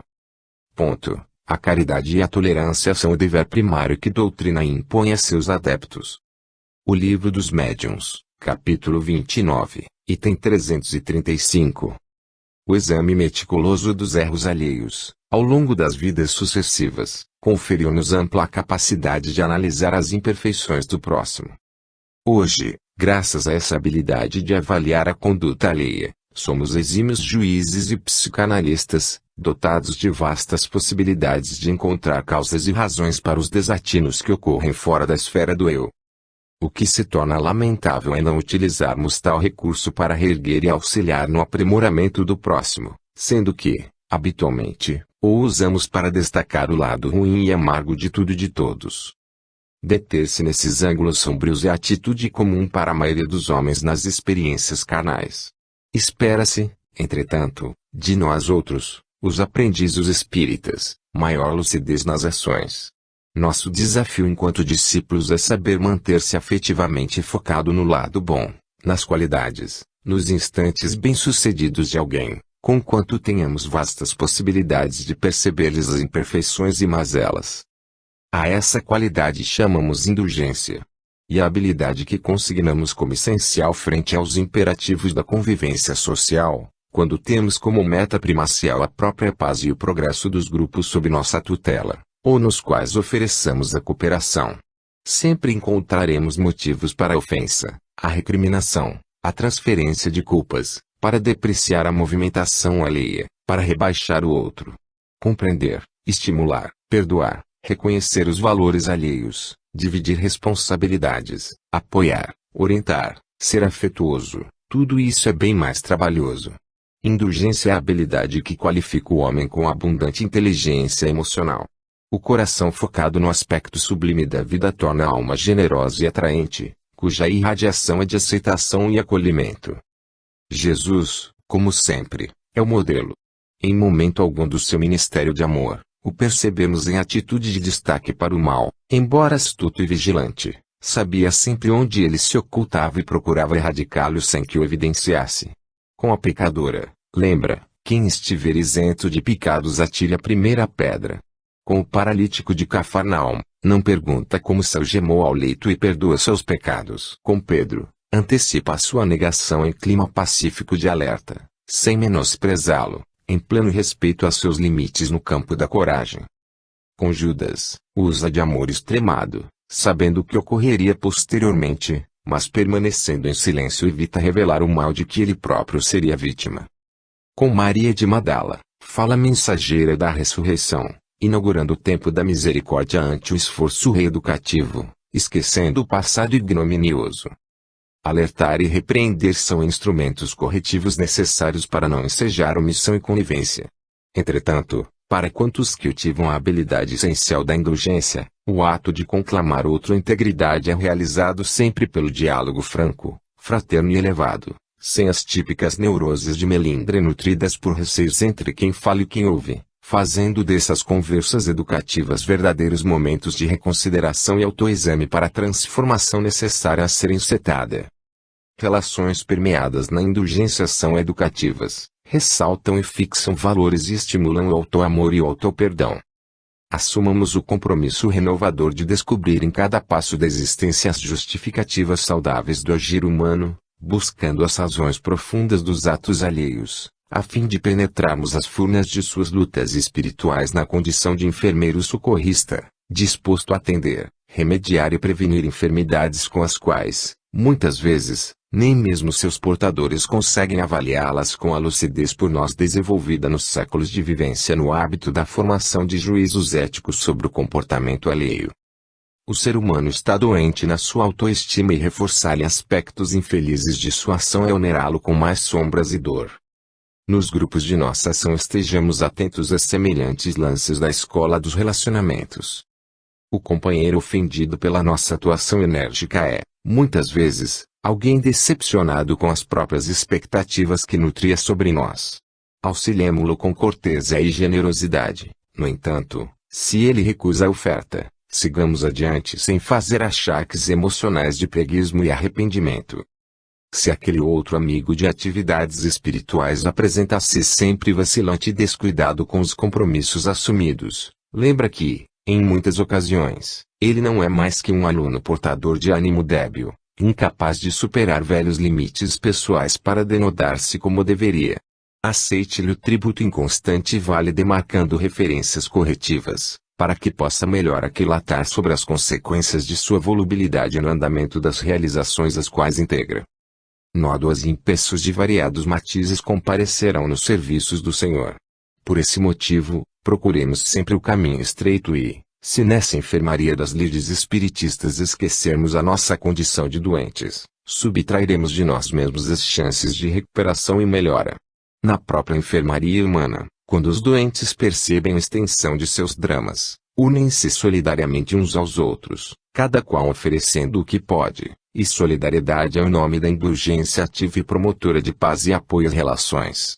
Ponto. A caridade e a tolerância são o dever primário que doutrina impõe a seus adeptos. O Livro dos Médiuns, capítulo 29. Item 335. O exame meticuloso dos erros alheios, ao longo das vidas sucessivas, conferiu-nos ampla capacidade de analisar as imperfeições do próximo. Hoje, graças a essa habilidade de avaliar a conduta alheia, somos exímios juízes e psicanalistas, dotados de vastas possibilidades de encontrar causas e razões para os desatinos que ocorrem fora da esfera do eu. O que se torna lamentável é não utilizarmos tal recurso para reerguer e auxiliar no aprimoramento do próximo, sendo que, habitualmente, o usamos para destacar o lado ruim e amargo de tudo e de todos. Deter-se nesses ângulos sombrios é a atitude comum para a maioria dos homens nas experiências carnais. Espera-se, entretanto, de nós outros, os aprendizes espíritas, maior lucidez nas ações. Nosso desafio enquanto discípulos é saber manter-se afetivamente focado no lado bom, nas qualidades, nos instantes bem-sucedidos de alguém, conquanto tenhamos vastas possibilidades de perceber-lhes as imperfeições e mazelas. A essa qualidade chamamos indulgência. E a habilidade que consignamos como essencial frente aos imperativos da convivência social, quando temos como meta primacial a própria paz e o progresso dos grupos sob nossa tutela, ou nos quais ofereçamos a cooperação. Sempre encontraremos motivos para a ofensa, a recriminação, a transferência de culpas, para depreciar a movimentação alheia, para rebaixar o outro. Compreender, estimular, perdoar, reconhecer os valores alheios, dividir responsabilidades, apoiar, orientar, ser afetuoso, tudo isso é bem mais trabalhoso. Indulgência é a habilidade que qualifica o homem com abundante inteligência emocional. O coração focado no aspecto sublime da vida torna a alma generosa e atraente, cuja irradiação é de aceitação e acolhimento. Jesus, como sempre, é o modelo. Em momento algum do seu ministério de amor, o percebemos em atitude de destaque para o mal, embora astuto e vigilante, sabia sempre onde ele se ocultava e procurava erradicá-lo sem que o evidenciasse. Com a pecadora, lembra, quem estiver isento de pecados atire a primeira pedra. Com o paralítico de Cafarnaum, não pergunta como se algemou ao leito e perdoa seus pecados. Com Pedro, antecipa a sua negação em clima pacífico de alerta, sem menosprezá-lo, em pleno respeito a seus limites no campo da coragem. Com Judas, usa de amor extremado, sabendo o que ocorreria posteriormente, mas permanecendo em silêncio evita revelar o mal de que ele próprio seria vítima. Com Maria de Magdala, fala mensageira da ressurreição, inaugurando o tempo da misericórdia ante o esforço reeducativo, esquecendo o passado ignominioso. Alertar e repreender são instrumentos corretivos necessários para não ensejar omissão e conivência. Entretanto, para quantos cultivam a habilidade essencial da indulgência, o ato de conclamar outro integridade é realizado sempre pelo diálogo franco, fraterno e elevado, sem as típicas neuroses de melindre nutridas por receios entre quem fala e quem ouve, fazendo dessas conversas educativas verdadeiros momentos de reconsideração e autoexame para a transformação necessária a ser encetada. Relações permeadas na indulgência são educativas, ressaltam e fixam valores e estimulam o auto-amor e o auto-perdão. Assumamos o compromisso renovador de descobrir em cada passo da existência as justificativas saudáveis do agir humano, buscando as razões profundas dos atos alheios, a fim de penetrarmos as furnas de suas lutas espirituais na condição de enfermeiro socorrista, disposto a atender, remediar e prevenir enfermidades com as quais, muitas vezes, nem mesmo seus portadores conseguem avaliá-las com a lucidez por nós desenvolvida nos séculos de vivência no hábito da formação de juízos éticos sobre o comportamento alheio. O ser humano está doente na sua autoestima e reforçar-lhe aspectos infelizes de sua ação é onerá-lo com mais sombras e dor. Nos grupos de nossa ação estejamos atentos a semelhantes lances da escola dos relacionamentos. O companheiro ofendido pela nossa atuação enérgica é, muitas vezes, alguém decepcionado com as próprias expectativas que nutria sobre nós. Auxiliemo-lo com cortesia e generosidade. No entanto, se ele recusa a oferta, sigamos adiante sem fazer achaques emocionais de preguiço e arrependimento. Se aquele outro amigo de atividades espirituais apresenta-se sempre vacilante e descuidado com os compromissos assumidos, lembra que, em muitas ocasiões, ele não é mais que um aluno portador de ânimo débil, incapaz de superar velhos limites pessoais para denodar-se como deveria. Aceite-lhe o tributo inconstante e vale demarcando referências corretivas, para que possa melhor aquilatar sobre as consequências de sua volubilidade no andamento das realizações às quais integra. Nódoas e empeços de variados matizes comparecerão nos serviços do Senhor. Por esse motivo, procuremos sempre o caminho estreito e, Se nessa enfermaria das lides espiritistas esquecermos a nossa condição de doentes, subtrairemos de nós mesmos as chances de recuperação e melhora. Na própria enfermaria humana, quando os doentes percebem a extensão de seus dramas, unem-se solidariamente uns aos outros, cada qual oferecendo o que pode, e solidariedade é o nome da indulgência ativa e promotora de paz e apoio às relações.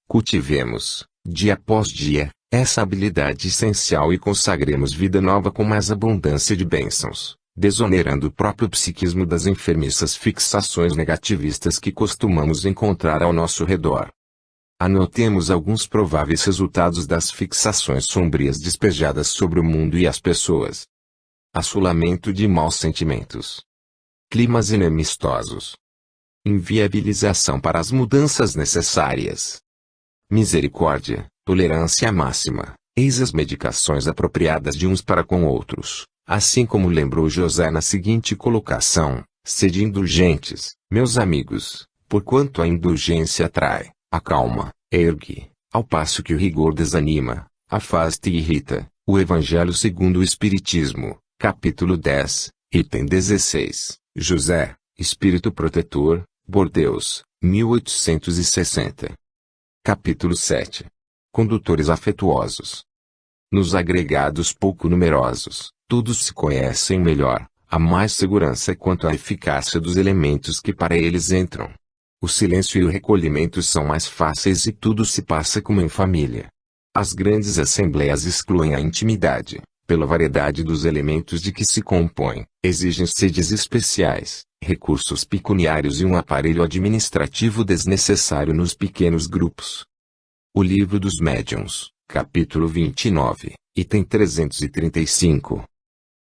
Cultivemos, dia após dia, essa habilidade essencial e consagremos vida nova com mais abundância de bênçãos, desonerando o próprio psiquismo das enfermiças fixações negativistas que costumamos encontrar ao nosso redor. Anotemos alguns prováveis resultados das fixações sombrias despejadas sobre o mundo e as pessoas. Assolamento de maus sentimentos. Climas inamistosos. Inviabilização para as mudanças necessárias. Misericórdia, tolerância máxima, eis as medicações apropriadas de uns para com outros, assim como lembrou José na seguinte colocação: sede indulgentes, meus amigos, porquanto a indulgência atrai, acalma, ergue, ao passo que o rigor desanima, afasta e irrita. O Evangelho segundo o Espiritismo, capítulo 10, item 16, José, Espírito Protetor, Bordeaux, 1860. Capítulo 7. Condutores afetuosos. Nos agregados pouco numerosos, todos se conhecem melhor, há mais segurança quanto à eficácia dos elementos que para eles entram. O silêncio e o recolhimento são mais fáceis e tudo se passa como em família. As grandes assembleias excluem a intimidade, pela variedade dos elementos de que se compõem, exigem sedes especiais, recursos pecuniários e um aparelho administrativo desnecessário nos pequenos grupos. O Livro dos Médiuns, capítulo 29, item 335.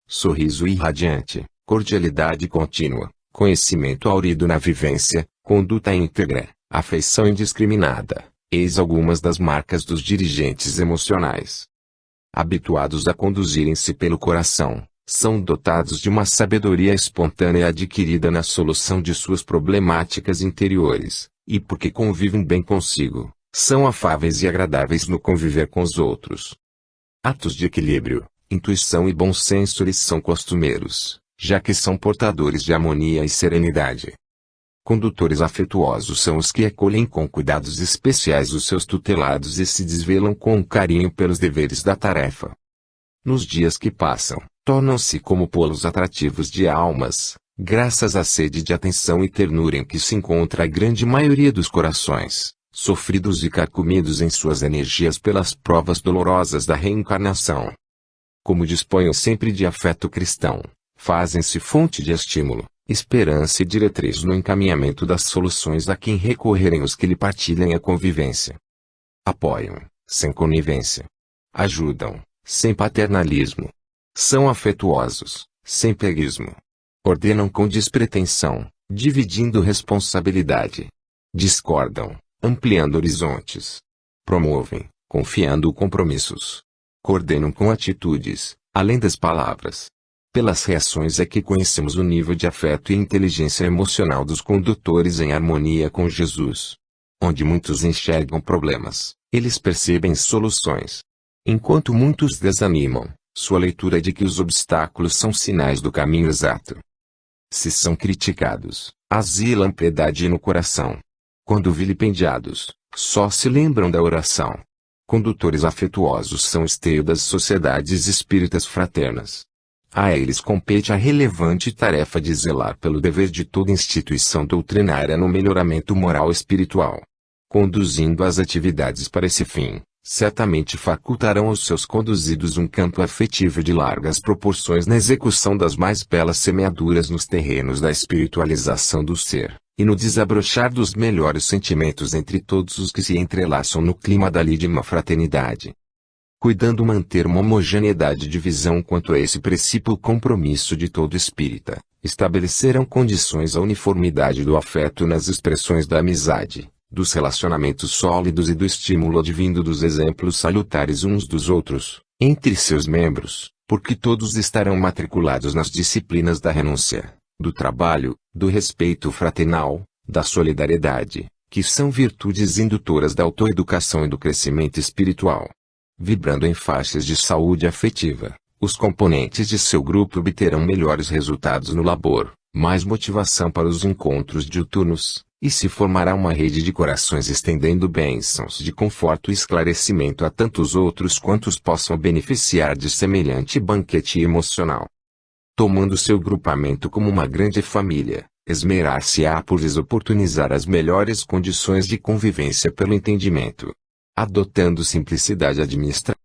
Sorriso irradiante, cordialidade contínua, conhecimento aurido na vivência, conduta íntegra, afeição indiscriminada, eis algumas das marcas dos dirigentes emocionais. Habituados a conduzirem-se pelo coração, são dotados de uma sabedoria espontânea adquirida na solução de suas problemáticas interiores, e porque convivem bem consigo, são afáveis e agradáveis no conviver com os outros. Atos de equilíbrio, intuição e bom senso lhes são costumeiros, já que são portadores de harmonia e serenidade. Condutores afetuosos são os que acolhem com cuidados especiais os seus tutelados e se desvelam com carinho pelos deveres da tarefa. Nos dias que passam, tornam-se como polos atrativos de almas, graças à sede de atenção e ternura em que se encontra a grande maioria dos corações, sofridos e carcomidos em suas energias pelas provas dolorosas da reencarnação. Como dispõem sempre de afeto cristão, fazem-se fonte de estímulo, esperança e diretriz no encaminhamento das soluções a quem recorrerem os que lhe partilhem a convivência. Apoiam, sem conivência. Ajudam, sem paternalismo. São afetuosos, sem peguismo. Ordenam com despretensão, dividindo responsabilidade. Discordam, ampliando horizontes. Promovem, confiando compromissos. Coordenam com atitudes, além das palavras. Pelas reações é que conhecemos o nível de afeto e inteligência emocional dos condutores em harmonia com Jesus. Onde muitos enxergam problemas, eles percebem soluções. Enquanto muitos desanimam, sua leitura é de que os obstáculos são sinais do caminho exato. Se são criticados, asilam piedade no coração. Quando vilipendiados, só se lembram da oração. Condutores afetuosos são o esteio das sociedades espíritas fraternas. A eles compete a relevante tarefa de zelar pelo dever de toda instituição doutrinária no melhoramento moral e espiritual. Conduzindo as atividades para esse fim, certamente facultarão aos seus conduzidos um campo afetivo de largas proporções na execução das mais belas semeaduras nos terrenos da espiritualização do ser, e no desabrochar dos melhores sentimentos entre todos os que se entrelaçam no clima da lídima fraternidade. Cuidando manter uma homogeneidade de visão quanto a esse princípio compromisso de todo espírita, estabelecerão condições à uniformidade do afeto nas expressões da amizade, dos relacionamentos sólidos e do estímulo advindo dos exemplos salutares uns dos outros, entre seus membros, porque todos estarão matriculados nas disciplinas da renúncia, do trabalho, do respeito fraternal, da solidariedade, que são virtudes indutoras da autoeducação e do crescimento espiritual. Vibrando em faixas de saúde afetiva, Os componentes de seu grupo obterão melhores resultados no labor, mais motivação para os encontros diuturnos, e se formará uma rede de corações estendendo bênçãos de conforto e esclarecimento a tantos outros quantos possam beneficiar de semelhante banquete emocional. Tomando seu grupamento como uma grande família, esmerar-se-á por lhes oportunizar as melhores condições de convivência pelo entendimento. Adotando simplicidade administrativa